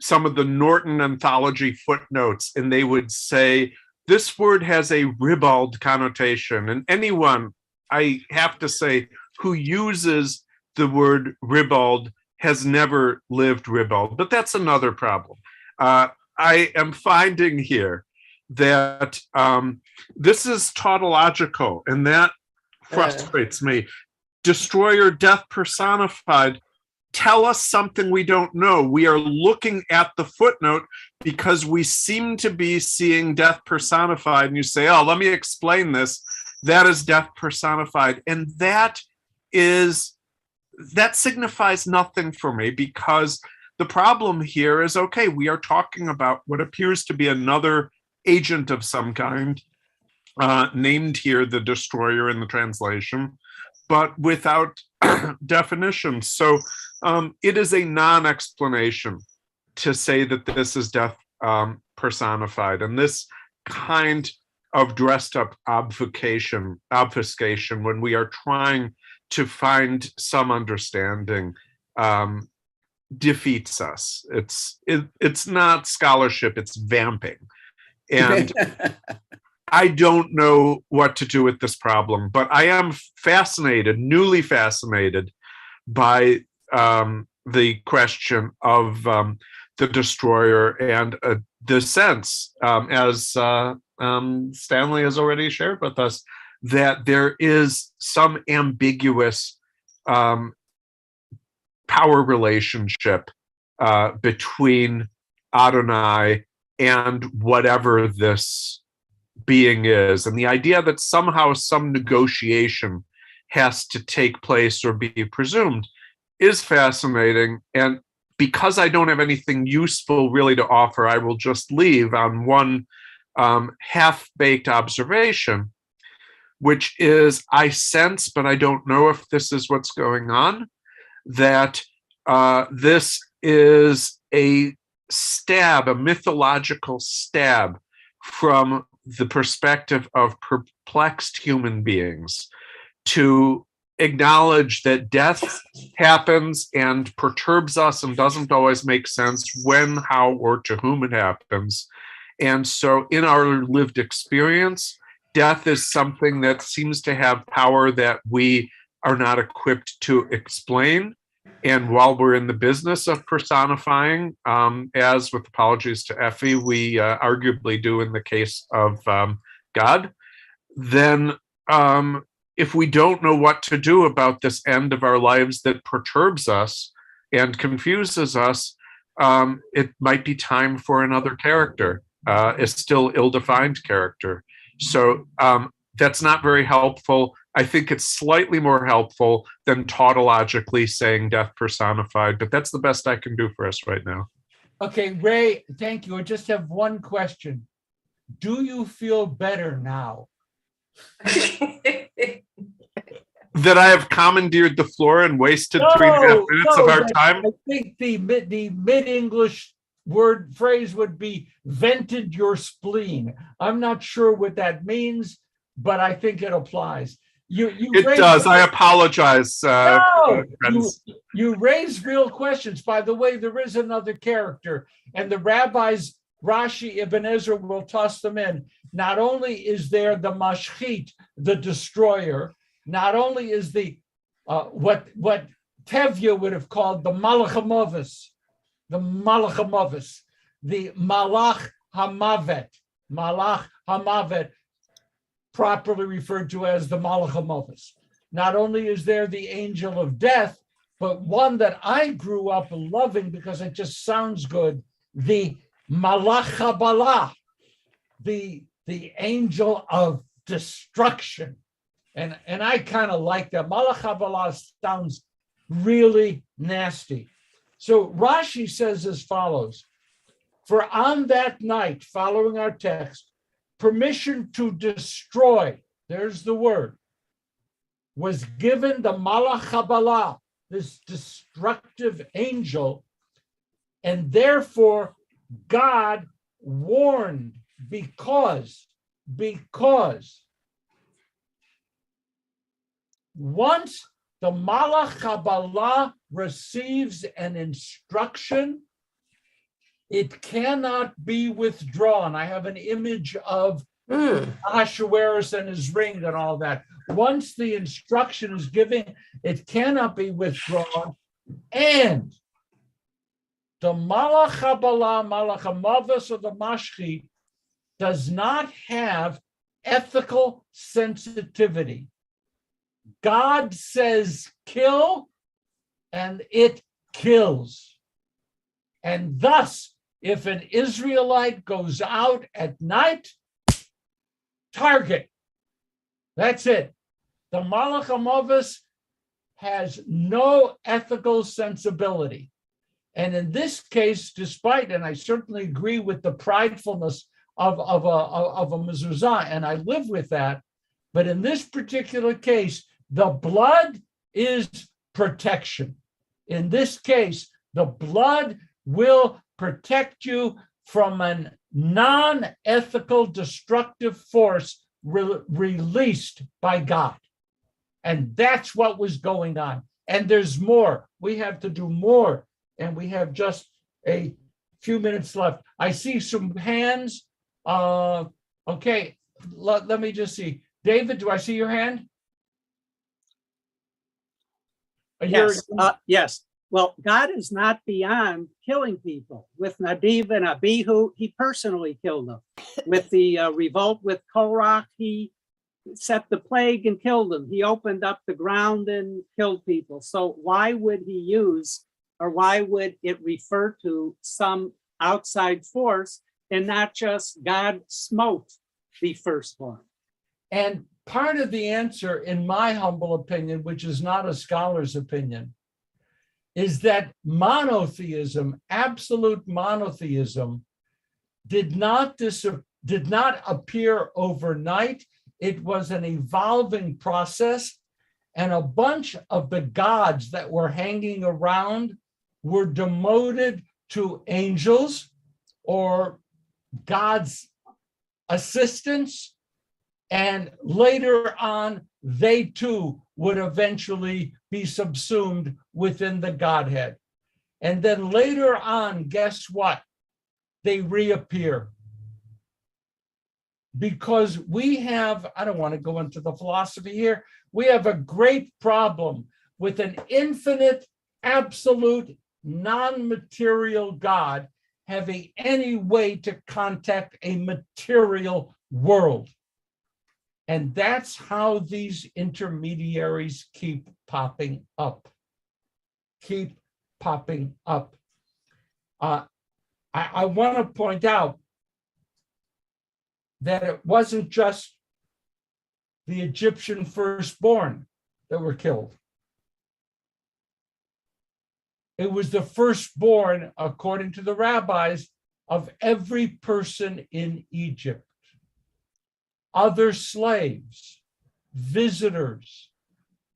Speaker 12: some of the Norton anthology footnotes, and they would say, this word has a ribald connotation. And anyone, I have to say, who uses the word ribald has never lived ribald. But that's another problem. I am finding here that this is tautological, and that frustrates me. Destroyer, death personified. Tell us something we don't know. We are looking at the footnote because we seem to be seeing death personified, and you say, oh, let me explain this. That is death personified. And that signifies nothing for me, because the problem here is, okay, we are talking about what appears to be another agent of some kind, named here the destroyer in the translation, but without definition. So it is a non-explanation to say that this is death personified. And this kind of dressed up obfuscation, when we are trying to find some understanding, defeats us. It's not scholarship, it's vamping. And I don't know what to do with this problem, but I am fascinated, newly fascinated by the question of the destroyer and the sense, as Stanley has already shared with us, that there is some ambiguous power relationship between Adonai and whatever this being is. And the idea that somehow some negotiation has to take place or be presumed is fascinating. And because I don't have anything useful really to offer, I will just leave on one half-baked observation, which is, I sense, but I don't know if this is what's going on, that this is a stab, a mythological stab from the perspective of perplexed human beings to acknowledge that death happens and perturbs us and doesn't always make sense when, how, or to whom it happens. And so in our lived experience, death is something that seems to have power that we are not equipped to explain. And while we're in the business of personifying, as with apologies to Effie, we arguably do in the case of God, then if we don't know what to do about this end of our lives that perturbs us and confuses us, it might be time for another character, a still ill-defined character. So that's not very helpful. I think it's slightly more helpful than tautologically saying death personified, but that's the best I can do for us right now.
Speaker 1: Okay, Ray, thank you. I just have one question. Do you feel better now?
Speaker 12: That I have commandeered the floor and wasted 3.5 minutes of our time?
Speaker 1: I think the mid-English phrase would be vented your spleen. I'm not sure what that means, but I think it applies.
Speaker 12: It does. I apologize. Friends.
Speaker 1: You raise real questions. By the way, there is another character, and the rabbis, Rashi, Ibn Ezra will toss them in. Not only is there the mashchit, the destroyer, not only is the what Tevye would have called the malach hamavis, the malach hamavet, properly referred to as the malach hamavis. Not only is there the angel of death, but one that I grew up loving because it just sounds good, the malach habalah, the angel of destruction. And I kind of like that. Malach habalah sounds really nasty. So Rashi says as follows: for on that night, following our text, permission to destroy, there's the word, was given the Malach Habalah, this destructive angel, and therefore God warned because once the Malach Habalah receives an instruction, it cannot be withdrawn. I have an image of Ahasuerus and his ring and all that. Once the instruction is given, it cannot be withdrawn. And the Malach Habalah, Malach Hamavis, or the Mashchi does not have ethical sensitivity. God says kill, and it kills. And thus, If an Israelite goes out at night, target. That's it. The Malach HaMavis has no ethical sensibility. And in this case, despite, and I certainly agree with the pridefulness of a mezuzah, and I live with that, but in this particular case, the blood is protection. In this case, the blood will protect you from a non-ethical destructive force released by God. And that's what was going on. And there's more. We have to do more. And we have just a few minutes left. I see some hands. Okay, let me just see. David, do I see your hand?
Speaker 15: Yes. Yes. Well, God is not beyond killing people. With Nadav and Abihu, he personally killed them. With the revolt with Korach, he set the plague and killed them. He opened up the ground and killed people. So why would he use, or why would it refer to some outside force and not just God smote the firstborn?
Speaker 1: And part of the answer, in my humble opinion, which is not a scholar's opinion, is that monotheism, absolute monotheism, did not appear overnight. It was an evolving process, and a bunch of the gods that were hanging around were demoted to angels or God's assistants, and later on, they too would eventually be subsumed within the Godhead. And then later on, guess what? They reappear. Because we have, I don't want to go into the philosophy here, we have a great problem with an infinite, absolute, non-material God having any way to contact a material world. And that's how these intermediaries keep popping up. Keep popping up. I want to point out that it wasn't just the Egyptian firstborn that were killed. It was the firstborn, according to the rabbis, of every person in Egypt. Other slaves, visitors,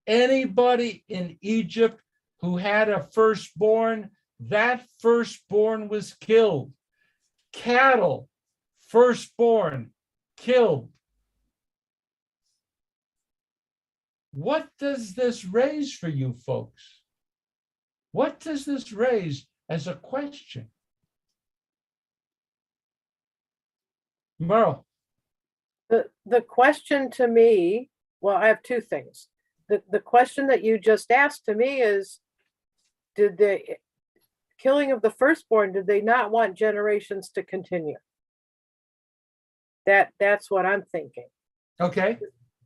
Speaker 1: anybody in Egypt who had a firstborn, that firstborn was killed. Cattle, firstborn, killed. What does this raise for you folks? What does this raise as a question? Merle.
Speaker 7: The question to me, well, I have two things. The question that you just asked to me is, did the killing of the firstborn, did they not want generations to continue? That's what I'm thinking.
Speaker 1: Okay.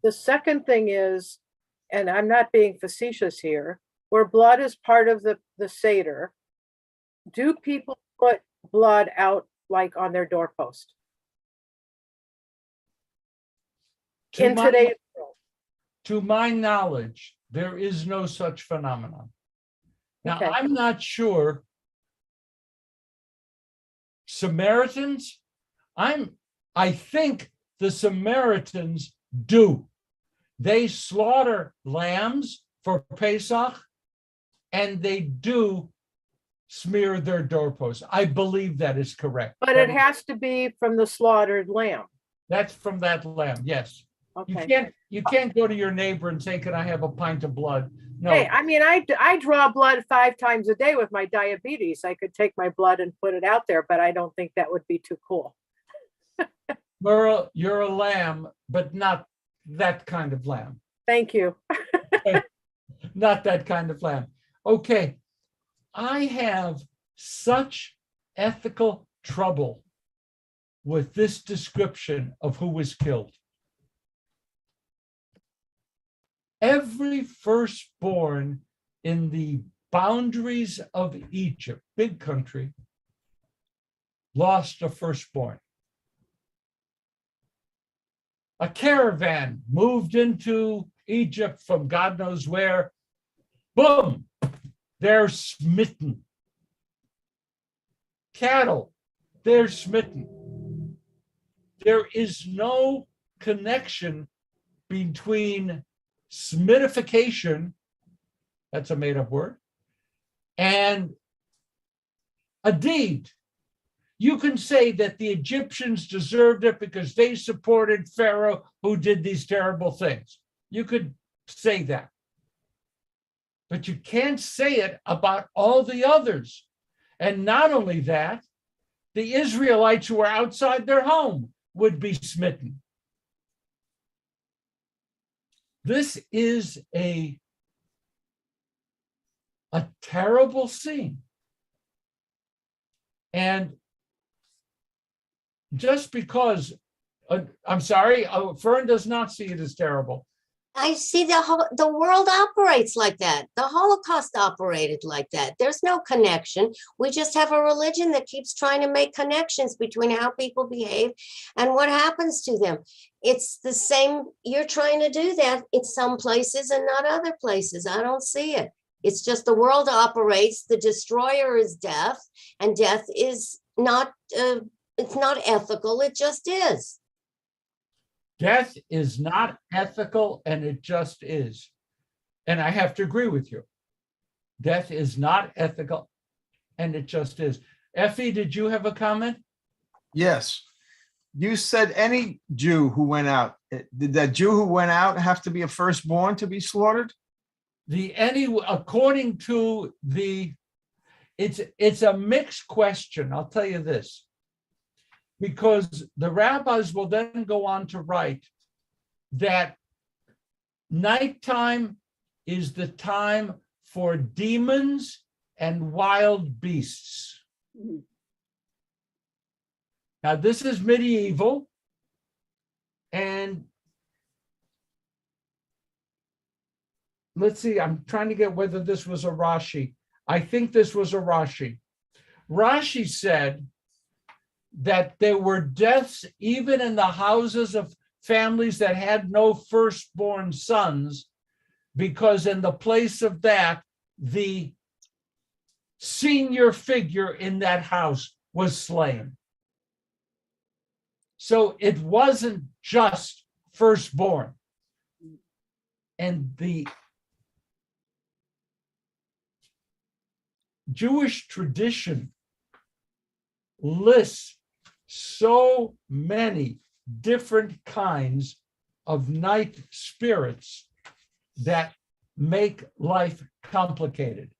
Speaker 7: The second thing is, and I'm not being facetious here, where blood is part of the Seder, do people put blood out like on their doorpost? In today's world.
Speaker 1: To my knowledge, there is no such phenomenon. Now,
Speaker 7: Okay.
Speaker 1: I'm not sure. Samaritans, I think the Samaritans do. They slaughter lambs for Pesach, and they do smear their doorposts. I believe that is correct.
Speaker 7: But it has to be from the slaughtered lamb.
Speaker 1: That's from that lamb, yes.
Speaker 7: Okay.
Speaker 1: You can't go to your neighbor and say, "Can I have a pint of blood?" No.
Speaker 7: Hey, I mean, I draw blood 5 times a day with my diabetes. I could take my blood and put it out there, but I don't think that would be too cool.
Speaker 1: Merle, you're a lamb, but not that kind of lamb.
Speaker 7: Thank you.
Speaker 1: Not that kind of lamb. Okay. I have such ethical trouble with this description of who was killed. Every firstborn in the boundaries of Egypt, big country, lost a firstborn. A caravan moved into Egypt from God knows where. Boom, they're smitten. Cattle, they're smitten. There is no connection between smitification, that's a made-up word, and a deed. You can say that the Egyptians deserved it because they supported Pharaoh who did these terrible things. You could say that. But you can't say it about all the others. And not only that, the Israelites who were outside their home would be smitten. This is a terrible scene. And just because, I'm sorry, Fern does not see it as terrible.
Speaker 14: I see the world operates like that. The Holocaust operated like that. There's no connection. We just have a religion that keeps trying to make connections between how people behave and what happens to them. It's the same. You're trying to do that in some places and not other places. I don't see it. It's just the world operates. The destroyer is death, and death is not, it's not ethical. It just is.
Speaker 1: Death is not ethical, and it just is. And I have to agree with you. Death is not ethical, and it just is. Effie, did you have a comment?
Speaker 4: Yes. You said any Jew who went out. Did that Jew who went out have to be a firstborn to be slaughtered?
Speaker 1: According to it's a mixed question. I'll tell you this. Because the rabbis will then go on to write that nighttime is the time for demons and wild beasts. Now, this is medieval, and let's see, I'm trying to get whether this was a Rashi. I think this was a Rashi. Rashi said that there were deaths even in the houses of families that had no firstborn sons, because in the place of that, the senior figure in that house was slain. So it wasn't just firstborn. And the Jewish tradition lists so many different kinds of night spirits that make life complicated.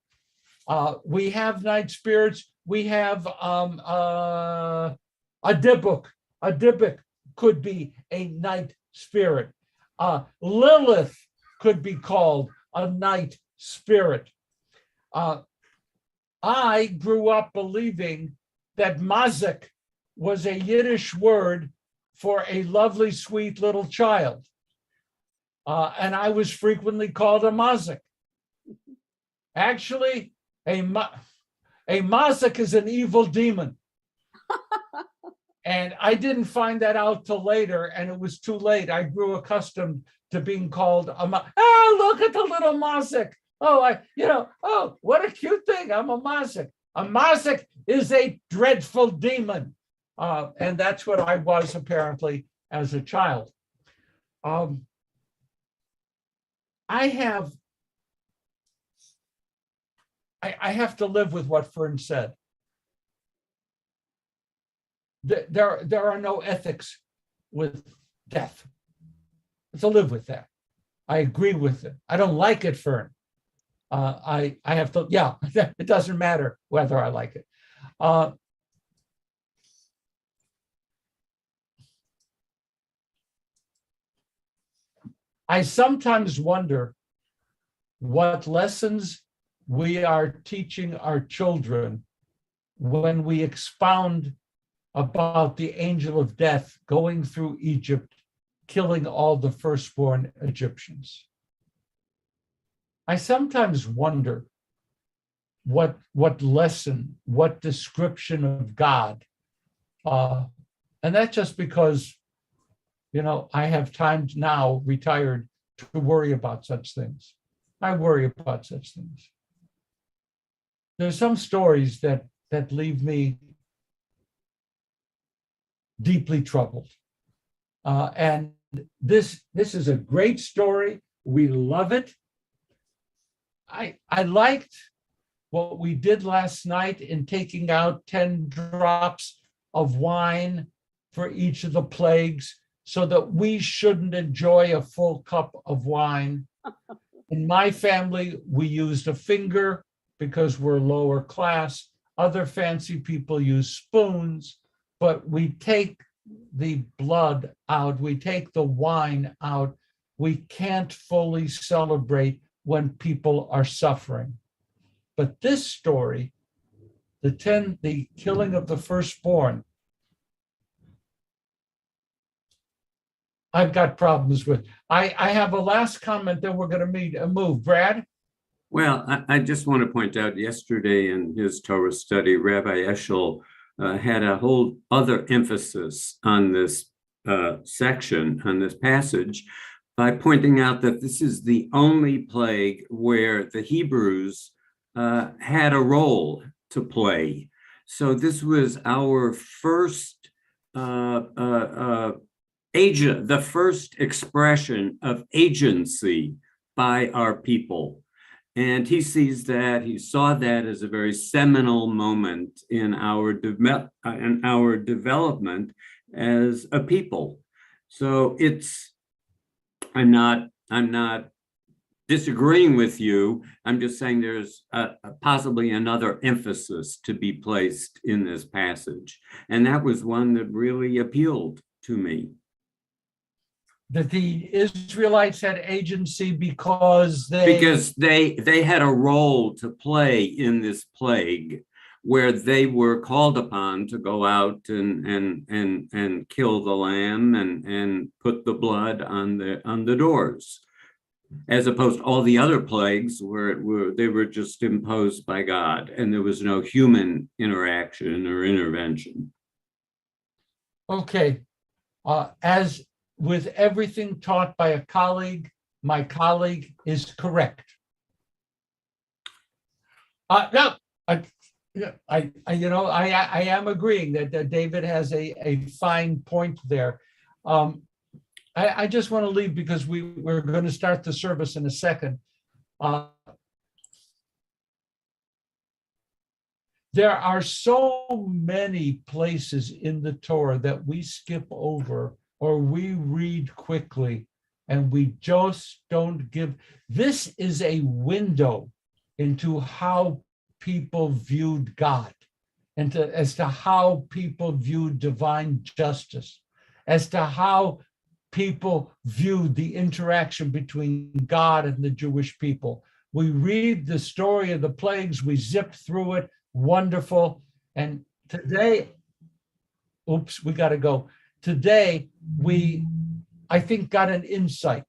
Speaker 1: We have night spirits. We have a Dybbuk. A Dybbuk could be a night spirit. Lilith could be called a night spirit. I grew up believing that mazik was a Yiddish word for a lovely, sweet little child. And I was frequently called a mazik. Actually, a mazik is an evil demon. And I didn't find that out till later, and it was too late. I grew accustomed to being called oh, look at the little mazik. Oh, oh, what a cute thing. I'm a mazik. A mazik is a dreadful demon. And that's what I was apparently as a child. I have to live with what Fern said. There are no ethics with death. To live with that. I agree with it. I don't like it, Fern. I have to, yeah, it doesn't matter whether I like it. I sometimes wonder what lessons we are teaching our children when we expound about the angel of death going through Egypt, killing all the firstborn Egyptians. I sometimes wonder what lesson, what description of God And that's just because, I have time now, retired, to worry about such things. I worry about such things. There's some stories that leave me deeply troubled. And this is a great story. We love it. I liked what we did last night in taking out 10 drops of wine for each of the plagues so that we shouldn't enjoy a full cup of wine. In my family, we used a finger because we're lower class. Other fancy people use spoons, but we take the blood out, we take the wine out. We can't fully celebrate when people are suffering. But this story, the killing of the firstborn, I've got problems with. I have a last comment, then we're going to move. Brad?
Speaker 16: Well, I just want to point out yesterday in his Torah study, Rabbi Eshel had a whole other emphasis on this section, on this passage, by pointing out that this is the only plague where the Hebrews had a role to play. So this was our first the first expression of agency by our people. And he saw that as a very seminal moment in our development as a people. So I'm not disagreeing with you. I'm just saying there's possibly another emphasis to be placed in this passage. And that was one that really appealed to me.
Speaker 1: That the Israelites had agency because they
Speaker 16: had a role to play in this plague, where they were called upon to go out and kill the lamb and put the blood on the doors, as opposed to all the other plagues where they were just imposed by God and there was no human interaction or intervention.
Speaker 1: Okay, as with everything taught by a colleague, my colleague is correct. No, I am agreeing that David has a fine point there. I just want to leave because we're going to start the service in a second. There are so many places in the Torah that we skip over or we read quickly and we just don't give. This is a window into how people viewed God, and as to how people viewed divine justice, as to how people viewed the interaction between God and the Jewish people. We read the story of the plagues, we zip through it, wonderful. And today, we got to go. Today, I think, got an insight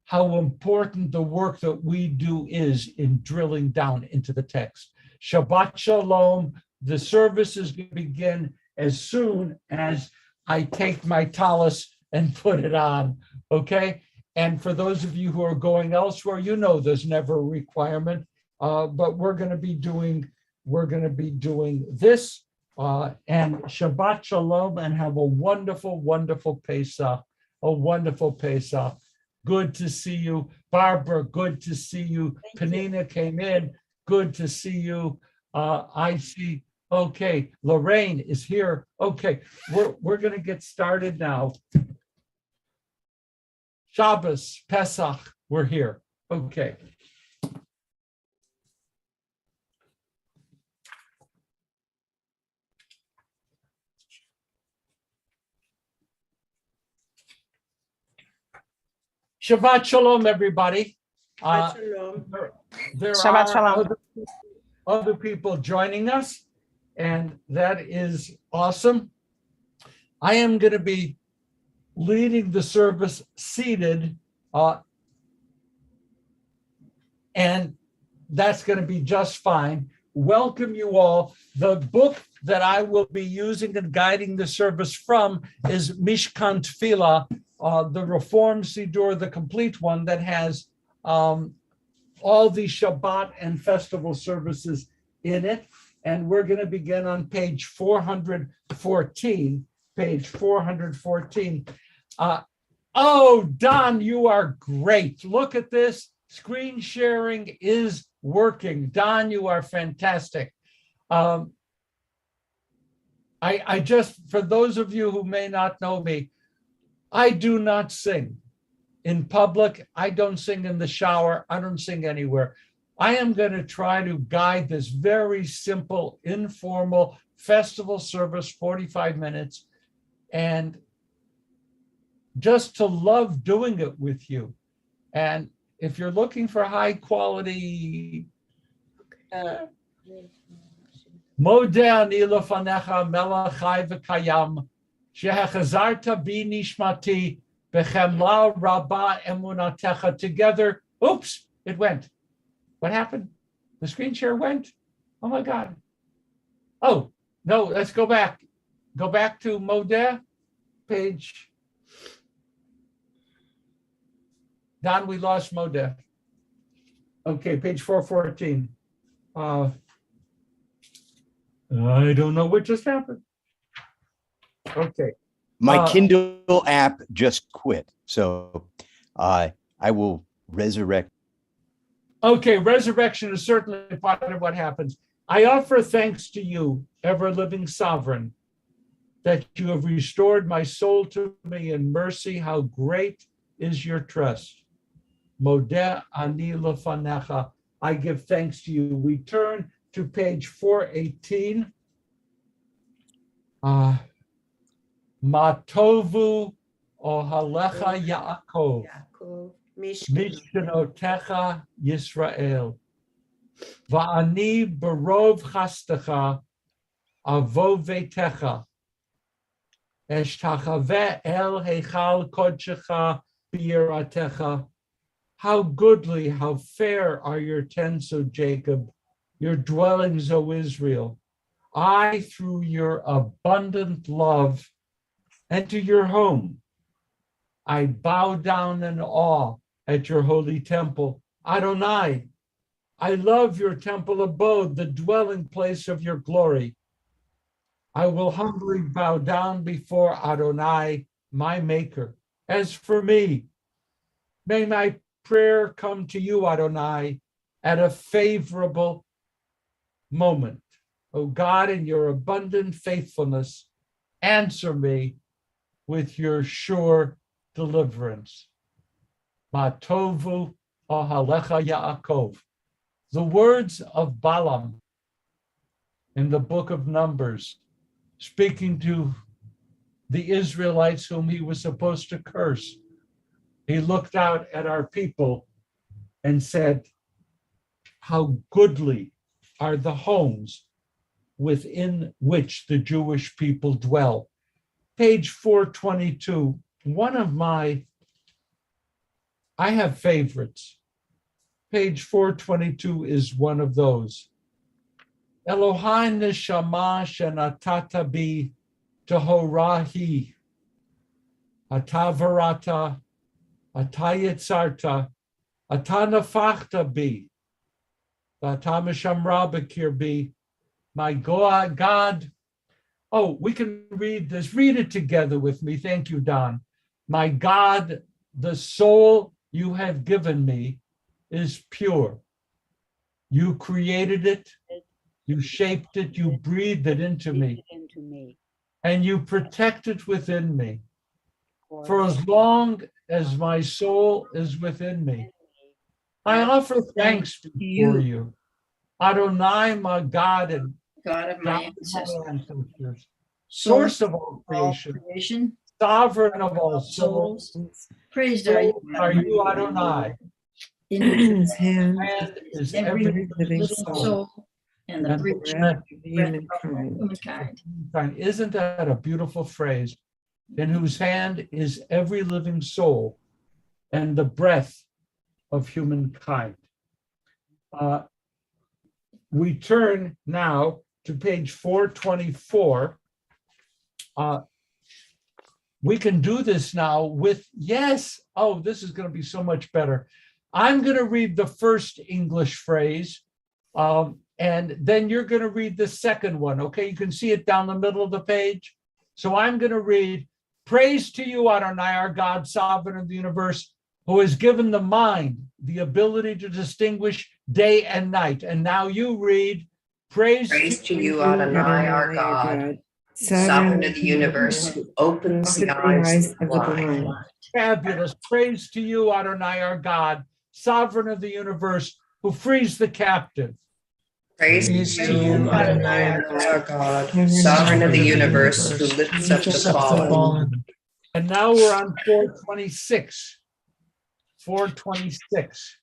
Speaker 1: how important the work that we do is in drilling down into the text. Shabbat Shalom. The service is going to begin as soon as I take my tallis and put it on, okay? And for those of you who are going elsewhere, there's never a requirement, but we're going to be doing this. And Shabbat Shalom, and have a wonderful, wonderful Pesach, a wonderful Pesach. Good to see you. Barbara, good to see you. Penina came in, good to see you. I see, okay, Lorraine is here. Okay, we're gonna get started now. Shabbos, Pesach, we're here, okay. Shabbat Shalom, everybody. There
Speaker 7: Shabbat
Speaker 1: are
Speaker 7: Shalom.
Speaker 1: other people joining us, and that is awesome. I am going to be leading the service seated, and that's going to be just fine. Welcome you all. The book that I will be using and guiding the service from is Mishkan Tefillah, the Reform Siddur, the complete one that has all the Shabbat and festival services in it. And we're going to begin on page 414. Page 414. Oh, Don, you are great. Look at this. Screen sharing is working. Don, you are fantastic. I just, for those of you who may not know me, I do not sing in public. I don't sing in the shower. I don't sing anywhere. I am going to try to guide this very simple, informal festival service, 45 minutes, and just to love doing it with you. And if you're looking for high quality, Modeh ani lefanecha melech chai v'kayam, shehechazarta bi nishmati b'chemla rabba emunatecha. Together, oops, it went. What happened? The screen share went? Oh my God. Oh, no, let's go back. Go back to Modeh, page. Don, we lost Modeh. Okay, page 414. I don't know what just happened. Okay.
Speaker 17: My Kindle app just quit, so I will resurrect.
Speaker 1: Okay, resurrection is certainly part of what happens. I offer thanks to you, ever-living sovereign, that you have restored my soul to me in mercy. How great is your trust. Modeh ani lefanecha. I give thanks to you. We turn to page 418. Matovu ohalecha Yaakov, Mishkanotecha Yisrael, Va'ani barov chastecha avo vetecha, Eshtachave el heichal kodshecha b'yiratecha. How goodly, how fair are your tents, O Jacob, your dwellings, O Israel. I, through your abundant love, enter your home. I bow down in awe at your holy temple. Adonai, I love your temple abode, the dwelling place of your glory. I will humbly bow down before Adonai, my maker. As for me, may my prayer come to you, Adonai, at a favorable moment. O God, in your abundant faithfulness, answer me with your sure deliverance. Matovu ohalecha Yaakov. The words of Balaam in the book of Numbers, speaking to the Israelites whom he was supposed to curse. He looked out at our people and said, how goodly are the homes within which the Jewish people dwell. Page 422, I have favorites. Page 422 is one of those. Elohai neshama shenatata bi tehorahi, ata varata, ata yitzarta, ata nafachta bi, v'ata mishamra b'kirbi. My God, oh, we can read this. Read it together with me. Thank you, Don. My God, the soul you have given me is pure. You created it, you shaped it, you breathed it into me, and you protect it within me. For as long as my soul is within me, I offer thanks before you. Adonai, my God and
Speaker 3: God of my
Speaker 1: ancestors, source of all creation, sovereign of all souls,
Speaker 3: praised are you,
Speaker 1: Adonai.
Speaker 3: In whose
Speaker 18: hand
Speaker 1: is
Speaker 18: every living
Speaker 3: soul and the breath of humankind.
Speaker 1: Isn't that a beautiful phrase? In whose hand is every living soul and the breath of humankind. We turn now to page 424. We can do this now with, yes, oh, this is going to be so much better. I'm going to read the first English phrase, and then you're going to read the second one, okay? You can see it down the middle of the page. So I'm going to read, praise to you, Adonai, our God, sovereign of the universe, who has given the mind the ability to distinguish day and night. And now you read, praise
Speaker 5: to you, Adonai, our God, sovereign of the universe, who opens the eyes of the blind.
Speaker 1: Fabulous. Praise to you, Adonai, our God, sovereign of the universe, who frees the captive.
Speaker 5: Praise to you, Adonai, our God, sovereign of the universe, who lifts up the fallen.
Speaker 1: And now we're on 426. 426.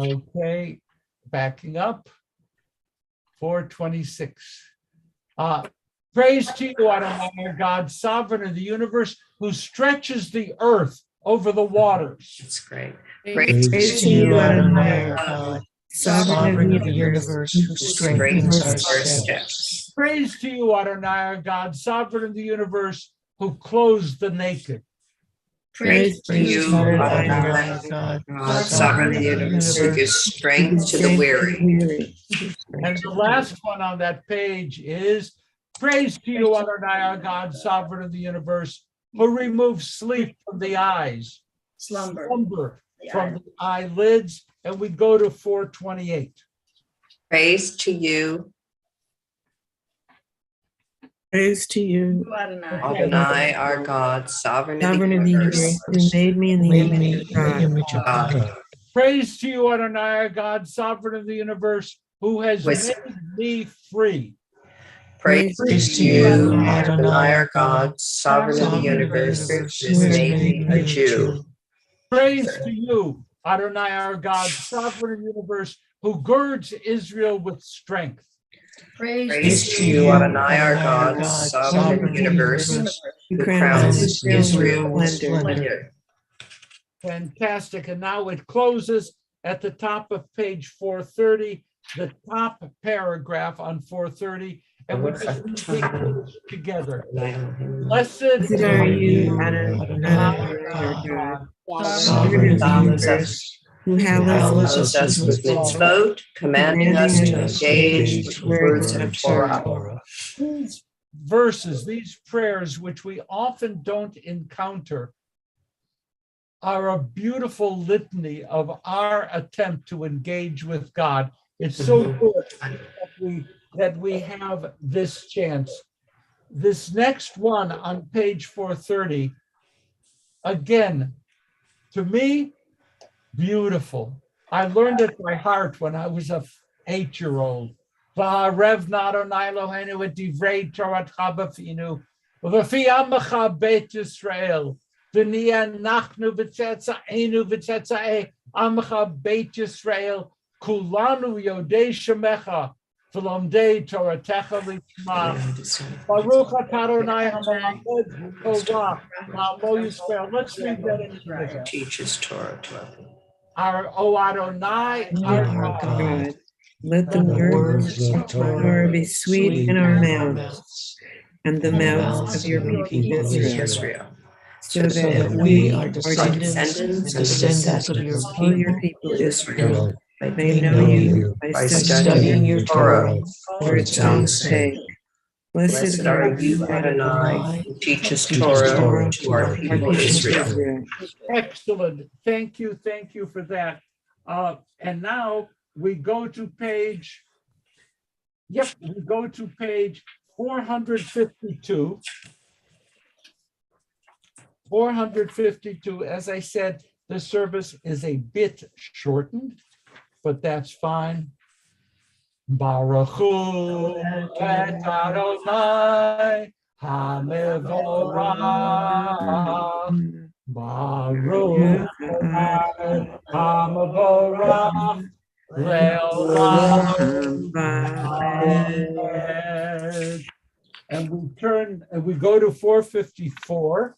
Speaker 1: Okay, backing up. 426. Praise to you, Adonai, our God, sovereign of the universe, who stretches the earth over the waters.
Speaker 5: That's great.
Speaker 18: Praise to you, Adonai, our God, sovereign of the universe, who strengthens our steps.
Speaker 1: Praise to you, Adonai, our God, sovereign of the universe, who clothes the naked.
Speaker 5: Praise to you, Adonai, our God, sovereign of the universe, who gives strength to the weary.
Speaker 1: And the last one on that page is, praise to you, Adonai, our God, sovereign of the universe, who removes sleep from the eyes, slumber from the eyelids, and we go to 428.
Speaker 5: Praise to you, Adonai, our God, sovereign of the universe,
Speaker 18: who made me in the image of God.
Speaker 1: Praise to you, Adonai, our God, sovereign of the universe, who has made me free.
Speaker 5: Praise to you, Adonai, our God, sovereign of the universe, who has made me a Jew.
Speaker 1: Praise to you, Adonai, our God, sovereign of the universe, who girds Israel with strength.
Speaker 5: Praise to you, Adonai, our God, sovereign of the universe, who crowns Israel with splendor.
Speaker 1: Fantastic. And now it closes at the top of page 430, the top paragraph on 430. And we just repeat this together. Blessed
Speaker 18: are you, Adonai, our God, sovereign of the universe, who hallows us with
Speaker 5: mitzvot, commanding us to engage with words of Torah.
Speaker 1: These verses, these prayers, which we often don't encounter, are a beautiful litany of our attempt to engage with God. It's so good that we have this chance. This next one on page 430, again, to me, beautiful. I learned it by heart when I was a 8-year-old. V'harev Adonai Eloheinu et divrei Toratcha b'finu, v'fi amecha Beit Yisrael, v'niyeh nachnu v'tzetzaenu v'tzetzae amecha Beit Yisrael, kulanu yodei shemecha, v'lomdei Toratecha l'shma. Baruch atah Adonai ha'melamed Torah la'amo Yisrael. Let's read that in English.
Speaker 5: Teaches Torah to us.
Speaker 1: O Adonai, our God.
Speaker 18: Let the words of Torah be sweet in our mouths and the mouths of your people Israel, so that we are descendants of your people Israel may know you by studying your Torah for its own sake.
Speaker 5: Blessed are you, Adonai, who teaches Torah to our people Israel.
Speaker 1: Excellent. Thank you for that. And now we go to page 452. 452. As I said, the service is a bit shortened, but that's fine. Baruch hu et Adonai HaMevorach. Baruch Adonai HaMevorach Le'olam. And we turn and we go to 454.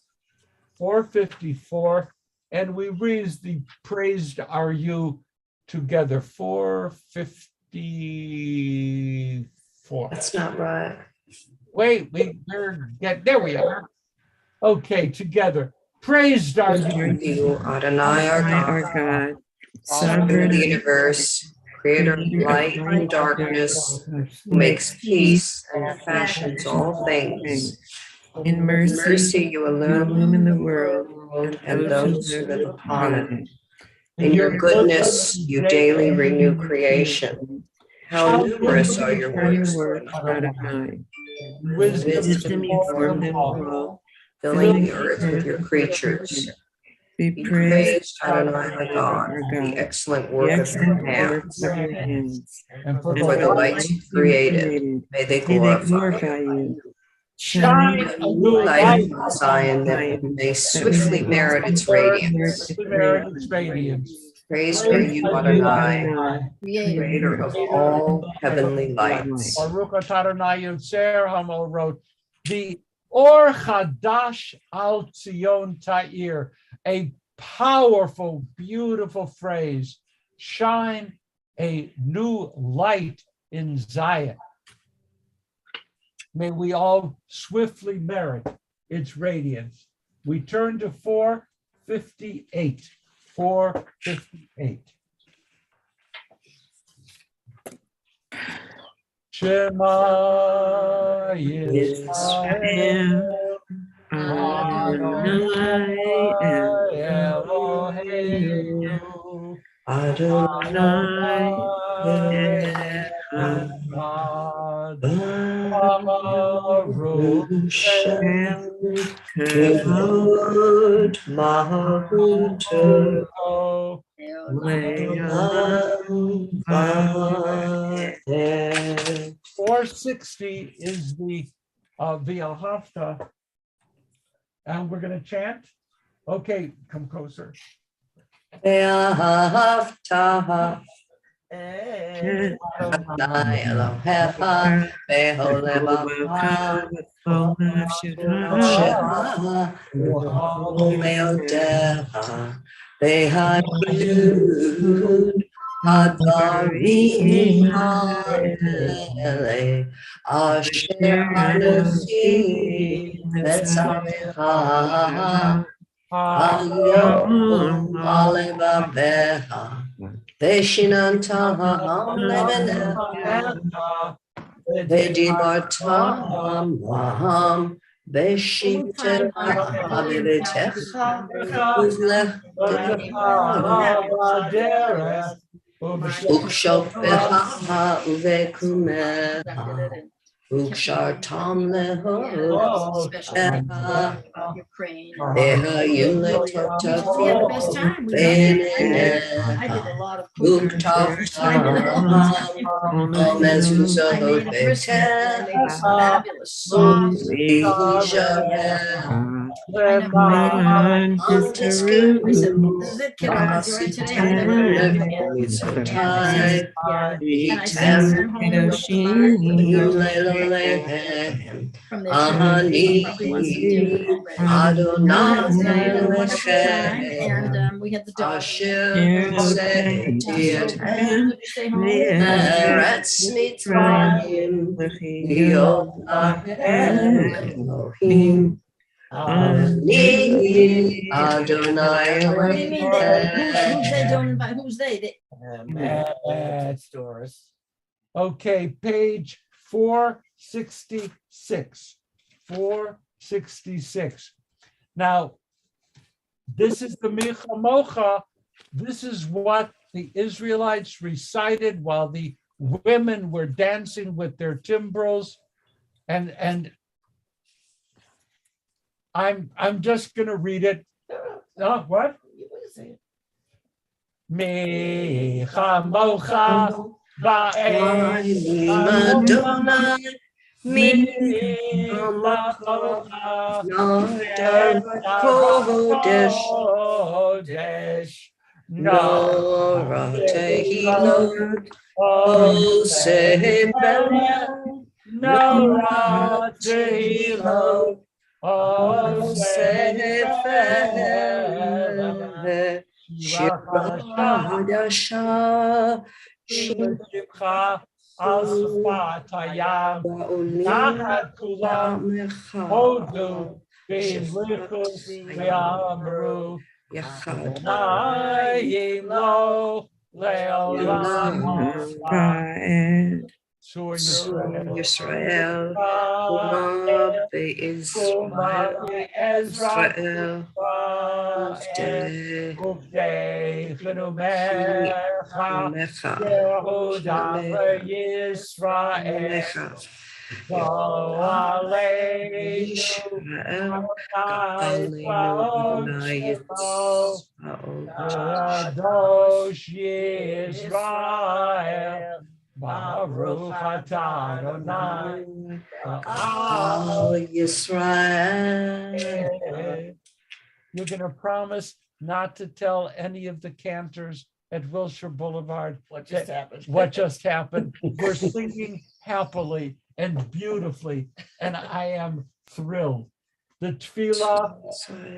Speaker 1: 454, and we read the praised are you together. 454. 4.
Speaker 5: That's not right.
Speaker 1: Wait, there we are. Okay, together. Praised are
Speaker 5: You, Adonai, our God, sovereign of the universe, creator of light and darkness, who makes peace and fashions all things. In mercy, you illumine the world and those who live upon it. In your goodness, you daily renew creation. How numerous are your works, Adonai. Wisdom you form them all, filling the earth with your creatures. Be praised, Adonai, my God, the excellent work of your hands. And for the lights you created, may they glorify you. Shine a new light on Zion that may swiftly merit its radiance. Praise be you, Adonai, creator of all heavenly lights.
Speaker 1: Baruch atah Adonai Yotzer Hamorot. The Or Chadash Al Tzion Ta'ir, a powerful, beautiful phrase. Shine a new light in Zion. May we all swiftly merit its radiance. We turn to 458. 458. Shema Yisrael Adonai Eloheinu Adonai Echad Baruch Shem
Speaker 5: Kavod Mahavuto Le'olam Va'ed.
Speaker 1: 460 is the V'ahavta, and we're going to chant. Okay, come closer.
Speaker 5: Ve'ahavta Adonai Elohecha Bechol levavecha v'chol nafshecha v'chol meodecha ve'hadud hadarim ha'ele asher anosi betzarecha hayom alevavecha Veshinantam levenecha, vedibartam maham, veshita habiletecha, ukshofecha uvekumecha, ukshartam leho, Deha yule totafu, Adonai
Speaker 3: and we had the dog.
Speaker 5: Eretz Mitzrayim, Yod Elohim, Ani Adonai
Speaker 3: What do you mean they? Who's they? Don't invite. Who's they?
Speaker 1: Doris. Okay, page 466. 466. Now, this is the Micha Mocha. This is what the Israelites recited while the women were dancing with their timbrels. And I'm just going to read it. What? Micha Mocha Ba'e Kodesh Nora Tehilot Osebel Nora Tehilot Osebel Shira Hadasha Shimcha Asfatayam Nahat Kulam Hodu Be'lichus Ve'amru Adonai Lo Le'olam Sur
Speaker 18: Yisrael, Kuma be'Israel,
Speaker 1: Uvdei Chenumecha Yehuda Yisrael Go Aleinu Kadosh Yisrael Baruch atah Adonai
Speaker 18: Yisrael.
Speaker 1: You're going to promise not to tell any of the cantors at Wilshire Boulevard what just happened. We're singing happily and beautifully, and I am thrilled. The tefillah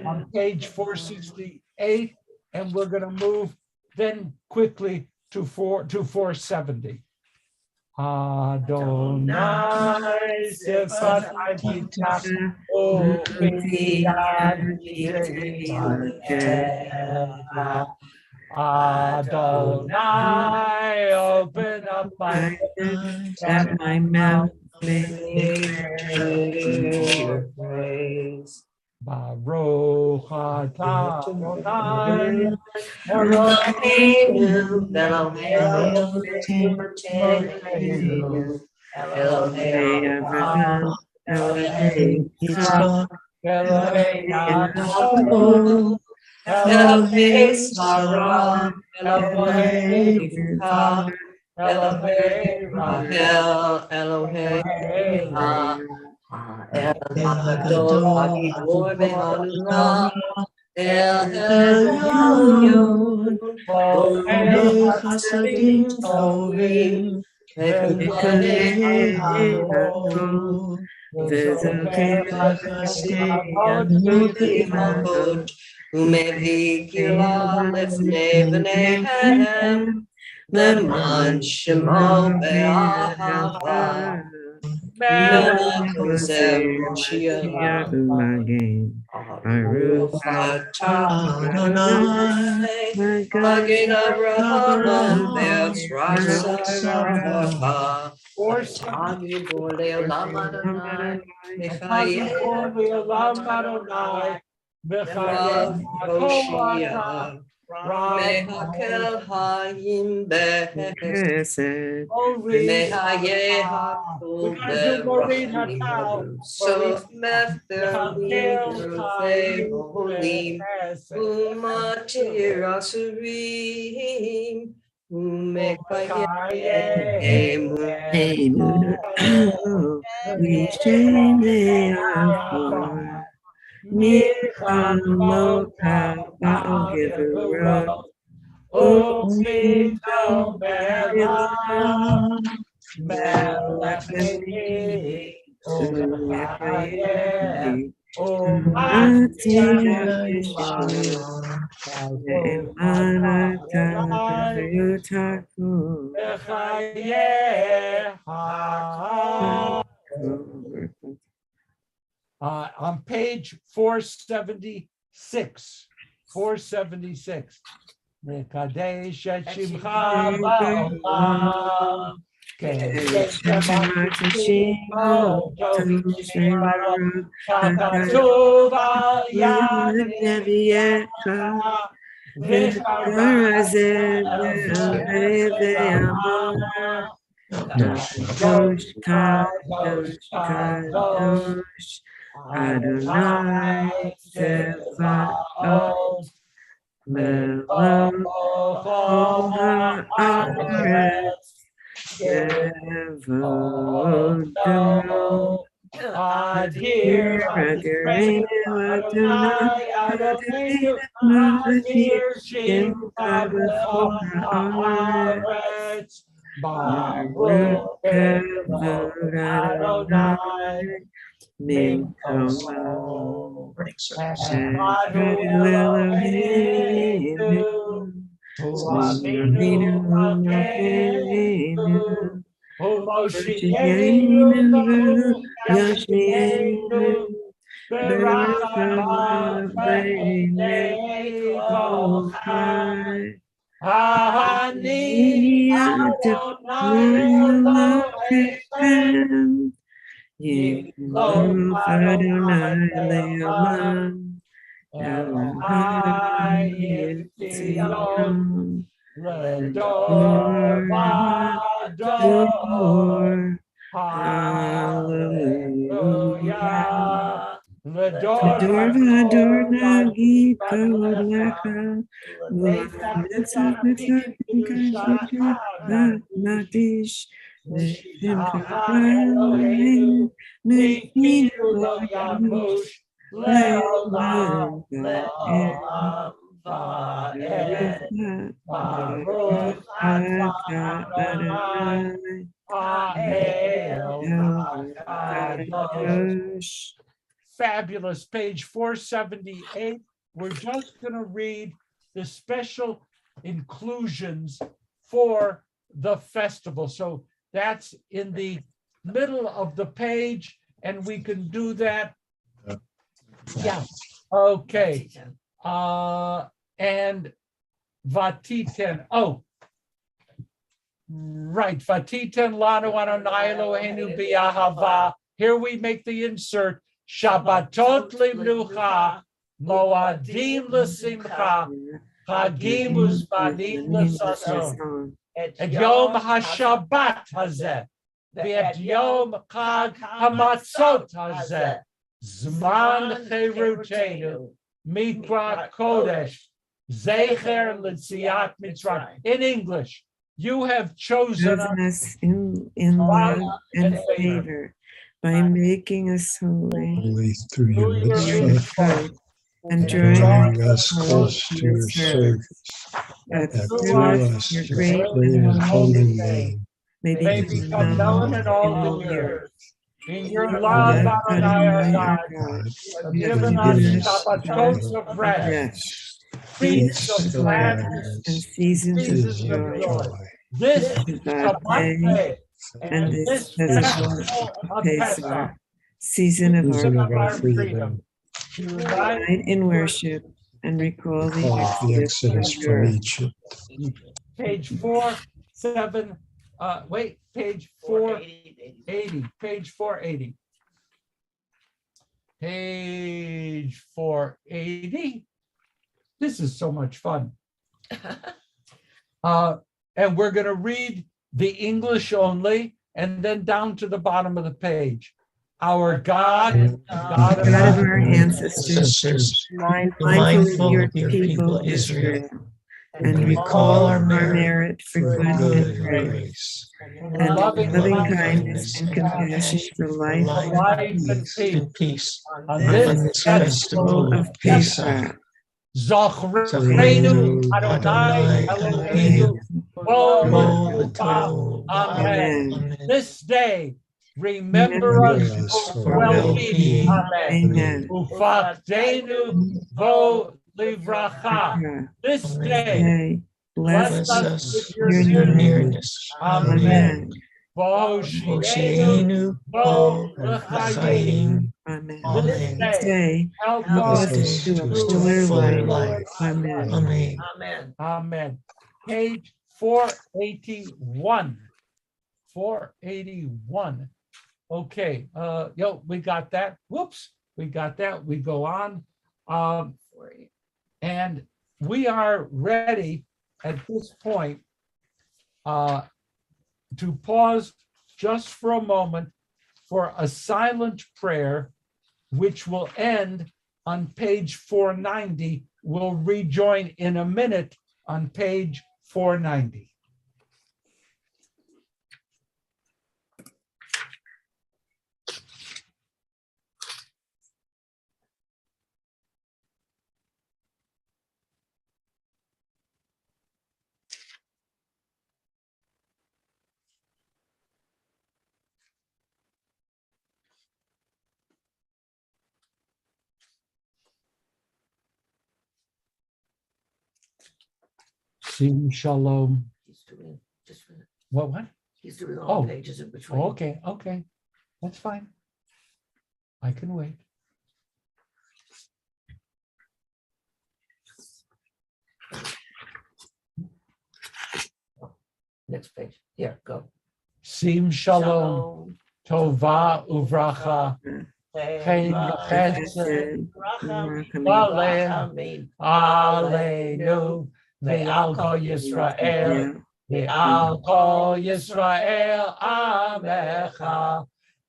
Speaker 1: on page 468, and we're going to move then quickly to 470. Adonai Sifat Agitach Adonai, open up my
Speaker 18: mouth may
Speaker 1: praise. Baruch atah Adonai Eloheinu Eloheinu Elohei Sarah, Elohei Ruka, Elohei Rachel, Elohei Gadol, Hagibor Behanuna, El Elyon, Borei Chasadim Tovim, Vekudei Ha'od, Vezokei Malchut, Umevi Kila Lefnei B'neihem, Leman Shemo Be'ahava, Melech Kosev Mashiach, Baruch atah Adonai, Magen Avraham Ve'Yisrael, Ani Le'olam Adonai, Le'olam Adonai, Rav Hoshia, Mehakel Hayim Behesed, Mehayeh Hakul Berachim, Sof Meferlim Rufei Holim, Umatir Asurim, Umekayem Emunah, Michamoka Ba'ogevuro, Umito Bela, Melachini, Umekayem, on page 476, 476. Kaddish et Shimcha ba'olam, Katuv al yad neviyecha, Kadosh, Kadosh, Kadosh, Adonai Tzevaot, Melech ha'aretz, Tzevaot, Adhir, Adonai, Adhir, Shimcha b'chol ha'aretz, Baruch Adonai, Minkomo, Echad Eloheinu, Hu Avinu Malkeinu,
Speaker 18: Moshiachenu Yashmienu Berachah Beinei Kol Chai Ani Adonai Elohechem Yimloch Adonai Le'olam Elohai Yitzion Ledor Vador Hallelujah Ledor Vador Nagi Kolecha U'Netzach Netzachim Kasher Matish Le'Simcha Eloheinu Me'inu Lo Yamush Le'olam Va'ed Baruch Atah Adonai Kadosh.
Speaker 1: Fabulous. Page 478. We're just going to read the special inclusions for the festival. So that's in the middle of the page, and we can do that. Yeah. Okay. And Vatiten. Oh, right. Vatiten lanu Adonai Eloheinu b'ahava. Here we make the insert. Shabbatot limnucha, moadim l'simcha, chagim uzmanim l'sason. Et yom hashabbat hazeh, v'et yom chag hamatzot hazeh, zman cherutenu, mikra kodesh, zecher l'tziat mitzrayim. In English, you have chosen
Speaker 18: us in love and favor by making us holy
Speaker 19: through your mitzvah
Speaker 18: and drawing us
Speaker 19: close to your service.
Speaker 18: That
Speaker 19: Through us,
Speaker 18: your
Speaker 19: your
Speaker 18: great
Speaker 19: great and holy name
Speaker 1: may become known in all the earth. In your love, Adonai our God, have given us Shabbatos of rest, feasts of gladness, and seasons of joy. This Shabbat day, and this festival of Pesach, season of our freedom, to unite in worship and recall the exodus from Egypt. Page 480. Page 480. Page 480. Page 480. This is so much fun. And we're going to read the English only, and then down to the bottom of the page. Our God, God of our ancestors, mindful of your people Israel, and recall our merit for good and grace, and loving kindness and compassion for life and peace on this festival of Pesach. Zochreinu Adonai Eloheinu Amen. This day, remember us for well-being. Amen. Ufakdeinu vo livracha. This day, bless us with your nearness. Amen. V'hoshienu vo l'chaim. Amen. This day, help us to a fuller life. Amen. Amen. Amen. Amen. Page 481. 481. Okay. We got that. Whoops. We got that. We go on. And we are ready at this point to pause just for a moment for a silent prayer, which will end on page 490. We'll rejoin in a minute on page 490. Shalom. What?
Speaker 20: He's doing all
Speaker 1: Oh,
Speaker 20: pages in between.
Speaker 1: okay, okay. That's fine. I can wait.
Speaker 20: Next page. Here, go.
Speaker 1: Sim shalom, tova uvracha, chen chesed, v'aleh, aleinu, ve'al kol Yisrael, ve'al kol Yisrael, amecha,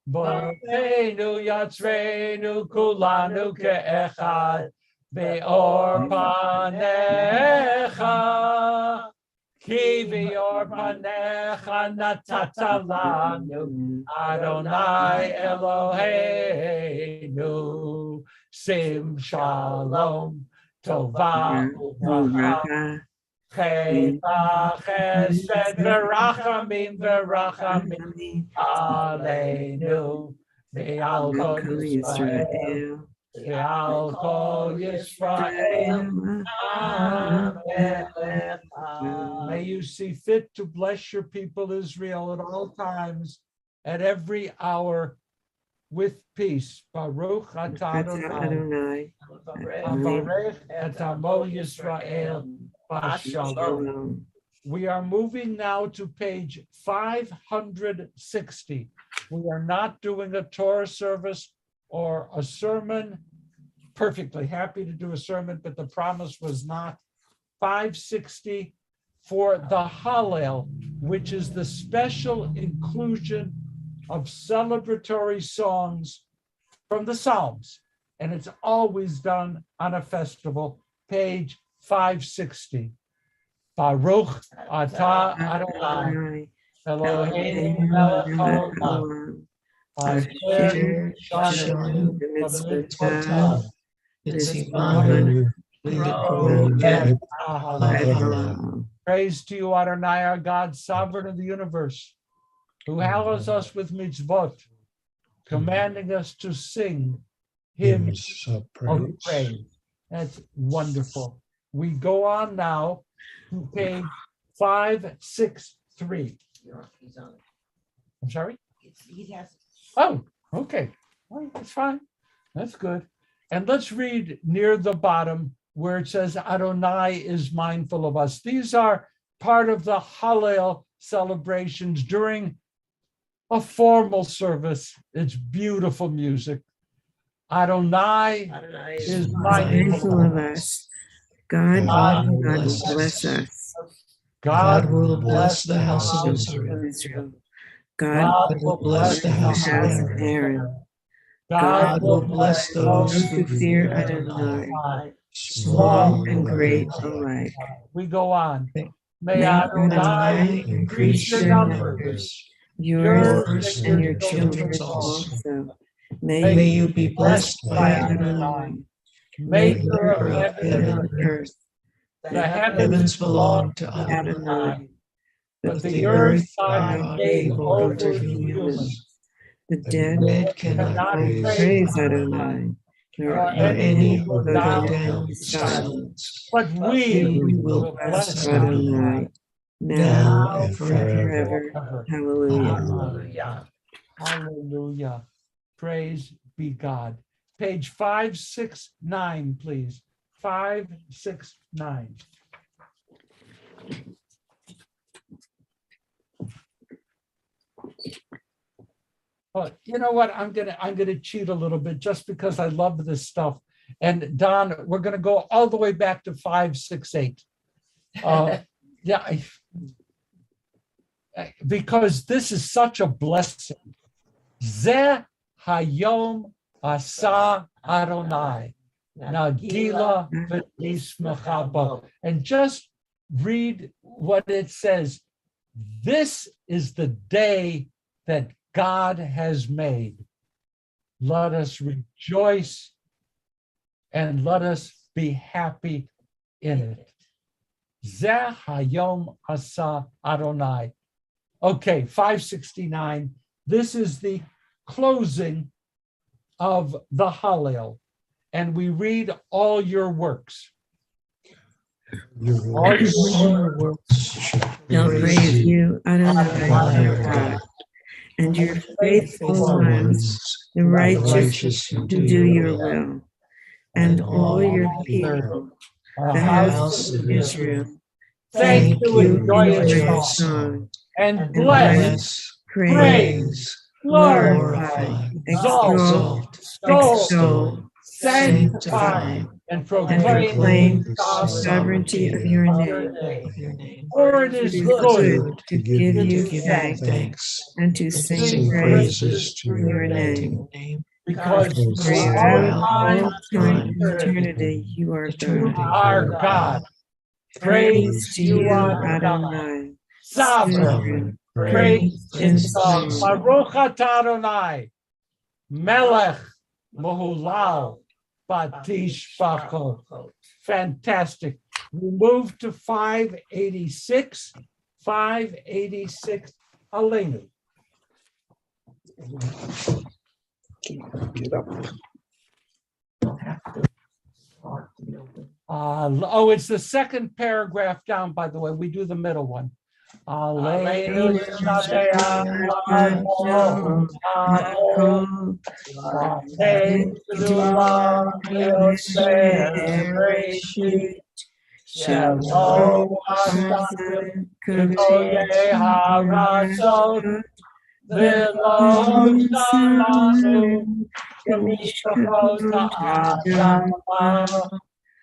Speaker 1: Borenu yatzreinu kulanu ke'echad, be'or panecha. Ki v'yor panecha natata lanu, Adonai Eloheinu. Sim shalom, tova uvracha, chesed v'rachamim aleinu, ve'al kol Yisrael, ve'al kol Yisrael. Amen. May you see fit to bless your people Israel at all times, at every hour, with peace. Baruch atah Adonai, avarech et amo Yisrael, Paschal. We are moving now to page 560. We are not doing a Torah service or a sermon. Perfectly happy to do a sermon, but the promise was not. 560 for the Hallel, which is the special inclusion of celebratory songs from the Psalms. And it's always done on a festival, page 560. Baruch atah Adonai, Eloheinu melech haolam, asher shanu b'mitzvotav, v'tzivanu v'yikro et ahalah. Praise to you, Adonai, our God, sovereign of the universe, who hallows us with mitzvot, commanding us to sing hymns of praise. That's wonderful. We go on now to page 563. I'm sorry? Oh, okay. Well, that's fine. That's good. And let's read near the bottom where it says Adonai is mindful of us. These are part of the Hallel celebrations during a formal service. It's beautiful music. Adonai is mindful of us.
Speaker 18: God will bless us.
Speaker 19: God will bless the house of Israel.
Speaker 18: God will bless the house of Aaron. God will bless those who fear Adonai, small and great alike.
Speaker 1: We go on.
Speaker 18: May Adonai increase your numbers, yours and your children's also. May you be blessed by Adonai, maker of heaven and earth.
Speaker 1: The heavens belong to
Speaker 18: Adonai,
Speaker 1: but the earth God gave over to humans.
Speaker 18: The dead cannot praise Adonai, nor any will go down in silence.
Speaker 1: But we
Speaker 18: will bless Adonai, now and forever. Hallelujah.
Speaker 1: Hallelujah. Hallelujah. Praise be God. Page 569, please. 569. Well, you know what? I'm gonna cheat a little bit just because I love this stuff. And Don, we're gonna go all the way back to 568. Yeah, because this is such a blessing. Zeh hayom asa Adonai. Nagila v'nismecha bo. And just read what it says. This is the day that God has made. Let us rejoice and let us be happy in it. Zeh hayom asa Adonai. Okay, 569. This is the closing of the Hallel, and we read all your works. All your works
Speaker 18: shall praise you, Adonai, your God, and your faithful ones, the righteous who do your will, and all your people, the house of Israel, thank you in joyous song,
Speaker 1: and bless, praise, glorify, exalt, extol, sanctify, and proclaim the
Speaker 18: sovereignty of your name.
Speaker 1: For it is good
Speaker 18: to give you thanks and to sing praises to your name.
Speaker 1: because
Speaker 18: throughout all time and eternity you are God.
Speaker 1: Our God.
Speaker 18: Praise to you, Adonai.
Speaker 1: Sovereign. Praise in song. Baruch atah Adonai. Melech Mohulal Batish Bachot. Fantastic. We move to 586. 586. Aleinu.
Speaker 19: Get up.
Speaker 1: Oh, it's the second paragraph down, by the way. We do the middle one. Aleinu Shalom Kudoye Harasot V'lo Shalanu Kamishkot Ha'adama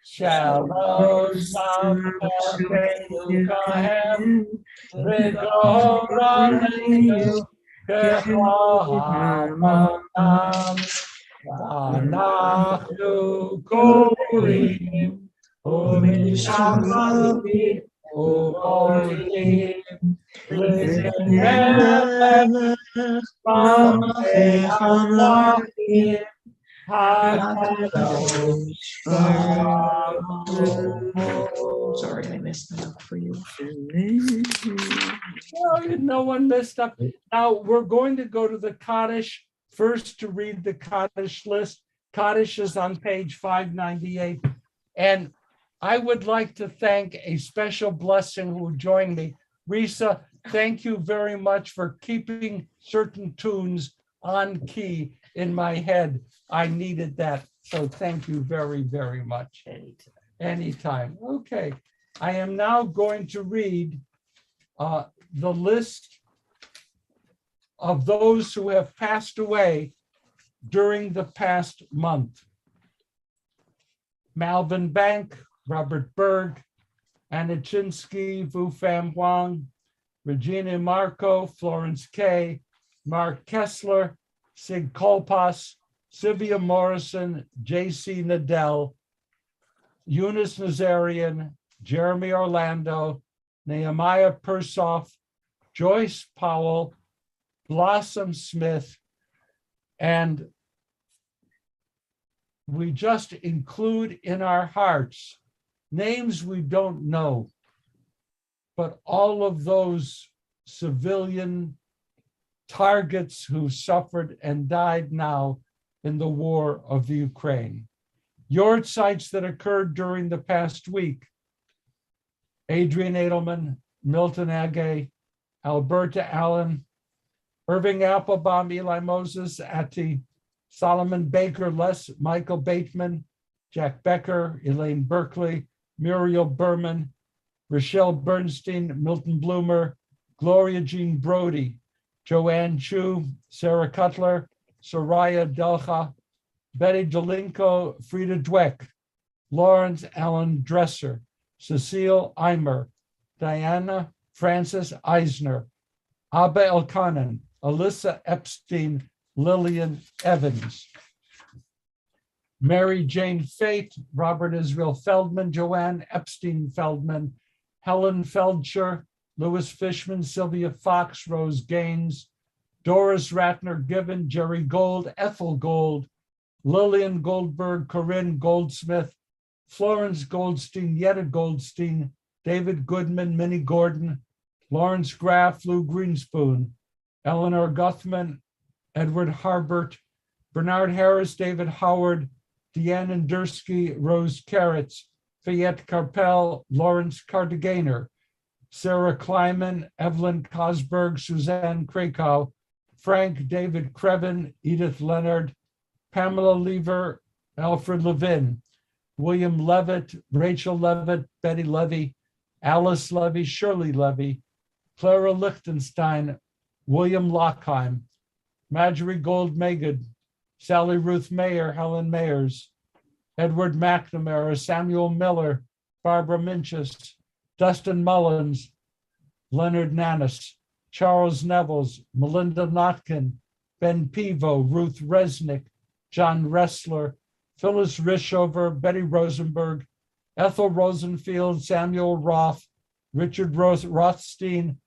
Speaker 1: Shalom Sampeinu Kahem V'goranenu K'chohamonam Anachnu Korim Umishamalim Umorim L'Melech Malchei HaMelachim HaKadosh Baruch.
Speaker 18: Sorry, I messed that up for you.
Speaker 1: Oh, no one messed up. Now we're going to go to the Kaddish first to read the Kaddish list. Kaddish is on page 598. And I would like to thank a special blessing who joined me. Risa, thank you very much for keeping certain tunes on key in my head. I needed that. So thank you very, very much. Anytime. Okay. I am now going to read the list of those who have passed away during the past month. Malvin Bank, Robert Berg, Anna Chinsky, Vu Pham Huang, Regina Marco, Florence Kay, Mark Kessler, Sig Kolpas, Sylvia Morrison, J.C. Nadell, Eunice Nazarian, Jeremy Orlando, Nehemiah Persoff, Joyce Powell, Blossom Smith, and we just include in our hearts names we don't know, but all of those civilian targets who suffered and died now in the war of the Ukraine. Yard sites that occurred during the past week: Adrian Edelman, Milton Agay, Alberta Allen, Irving Applebaum, Eli Moses, Ati, Solomon Baker, Michael Bateman, Jack Becker, Elaine Berkeley, Muriel Berman, Rochelle Bernstein, Milton Bloomer, Gloria Jean Brody, Joanne Chu, Sarah Cutler, Soraya Delcha, Betty Delinko, Frida Dweck, Lawrence Allen Dresser, Cecile Eimer, Diana Frances Eisner, Abba Elkanan, Alyssa Epstein, Lillian Evans, Mary Jane Fate, Robert Israel Feldman, Joanne Epstein Feldman, Helen Feldscher, Louis Fishman, Sylvia Fox, Rose Gaines, Doris Ratner Given, Jerry Gold, Ethel Gold, Lillian Goldberg, Corinne Goldsmith, Florence Goldstein, Yetta Goldstein, David Goodman, Minnie Gordon, Lawrence Graff, Lou Greenspoon, Eleanor Guthman, Edward Harbert, Bernard Harris, David Howard, Deanne Endersky, Rose Carrots, Fayette Carpel, Lawrence Cardiganer, Sarah Kleiman, Evelyn Cosberg, Suzanne Krakow, Frank David Krevin, Edith Leonard, Pamela Lever, Alfred Levin, William Levitt, Rachel Levitt, Betty Levy, Alice Levy, Shirley Levy, Clara Lichtenstein, William Lockheim, Marjorie Gold-Megad, Sally Ruth Mayer, Helen Mayers, Edward McNamara, Samuel Miller, Barbara Minchus, Dustin Mullins, Leonard Nannis, Charles Nevels, Melinda Notkin, Ben Pivo, Ruth Resnick, John Ressler, Phyllis Rishover, Betty Rosenberg, Ethel Rosenfield, Samuel Roth, Richard Rothstein,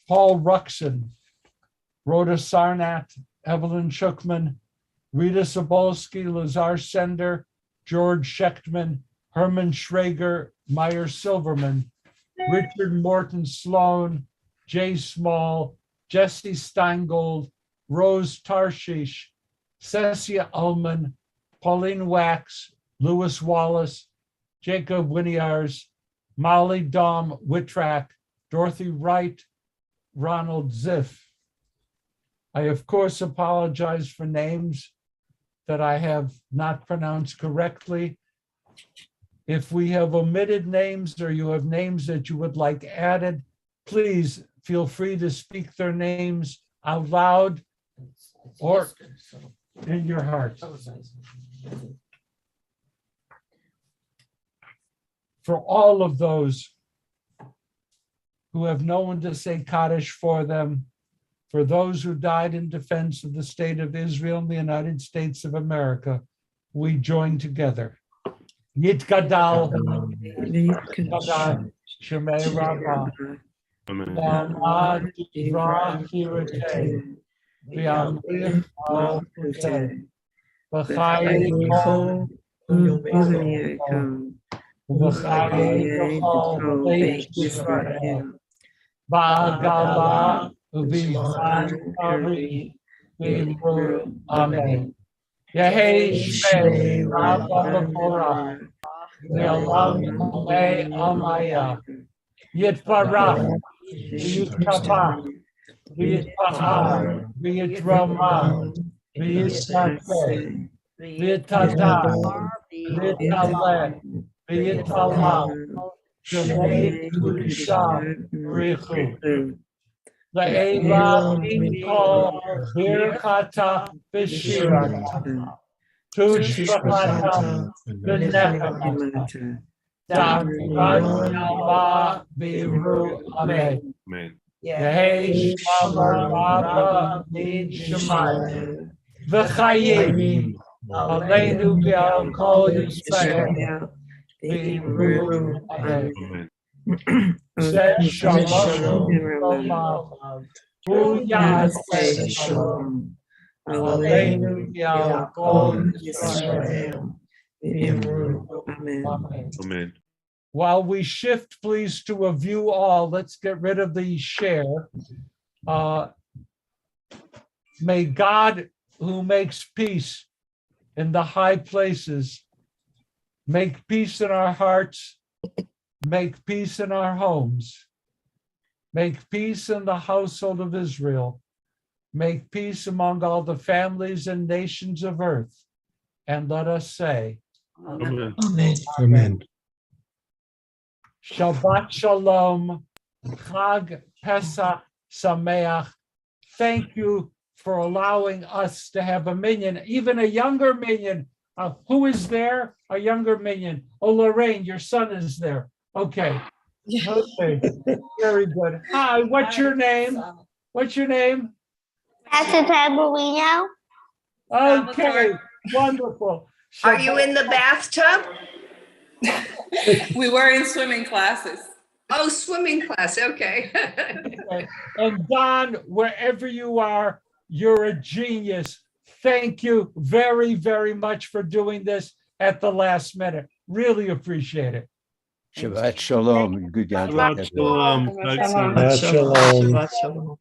Speaker 1: Paul Ruxin, Rhoda Sarnat, Evelyn Schuckman, Rita Sobolski, Lazar Sender, George Schechtman, Herman Schrager, Meyer Silverman, Richard Morton Sloan, Jay Small, Jesse Steingold, Rose Tarshish, Cecia Ullman, Pauline Wax, Lewis Wallace, Jacob Winiars, Molly Dom Wittrak, Dorothy Wright, Ronald Ziff. I, of course, apologize for names that I have not pronounced correctly. If we have omitted names or you have names that you would like added, please feel free to speak their names out loud or in your heart. For all of those who have no one to say Kaddish for them, for those who died in defense of the state of Israel and the United States of America, we join together. Yitgadal, Yitgadal, Shemei Rabbah, Yamad Yisrael Kirete, V'yamich Al-Kuteh, V'chayi Kol U'Yom V'chayi Kol Beit Yisrael, V'agala U'Vizman Ari, V'imru, Amen. Yehei Shmei Rabbah B'Torah, V'olam Amei Amaya, Yitbarach, V'yitkabach, V'yitpahar, V'yitrama, V'yitzateh, V'yitada, V'yitaleh, V'yitalma, Shemei Kudusha Richu. Le'ela Mikol Birchata V'shirata, Tushbachata V'nechemata, Da'avad Yama V'yiru, Amen.
Speaker 12: Amen.
Speaker 5: Yehei
Speaker 1: Shama Rabbah Mid Shemayim, V'chayim, Aleinu V'al Kol Yisrael, V'yiru, Amen. Said Shalom Olam, Hu Yaseh Shalom, Aleinu V'al Kol Yisrael, V'yiru, Amen.
Speaker 12: Amen.
Speaker 1: While we shift, please, to a view all, let's get rid of the share. May God, who makes peace in the high places, make peace in our hearts, make peace in our homes, make peace in the household of Israel, make peace among all the families and nations of earth. And let us say,
Speaker 12: Amen.
Speaker 19: Amen. Amen.
Speaker 1: Shabbat Shalom, Chag Pesach Sameach. Thank you for allowing us to have a minion, even a younger minion. Who is there? A younger minion. Oh, Lorraine, your son is there. Okay. Okay. Very good. Hi, what's your name? What's your name?
Speaker 21: Pastor Tabarino.
Speaker 1: Okay, wonderful.
Speaker 5: Are you in the bathtub?
Speaker 22: We were in swimming classes.
Speaker 5: Oh, swimming class. Okay.
Speaker 1: Okay. And Don, wherever you are, you're a genius. Thank you very, very much for doing this at the last minute. Really appreciate it.
Speaker 17: Shabbat Shalom. Good God.
Speaker 12: Shabbat Shalom.
Speaker 19: Shabbat Shalom.
Speaker 3: Shalom.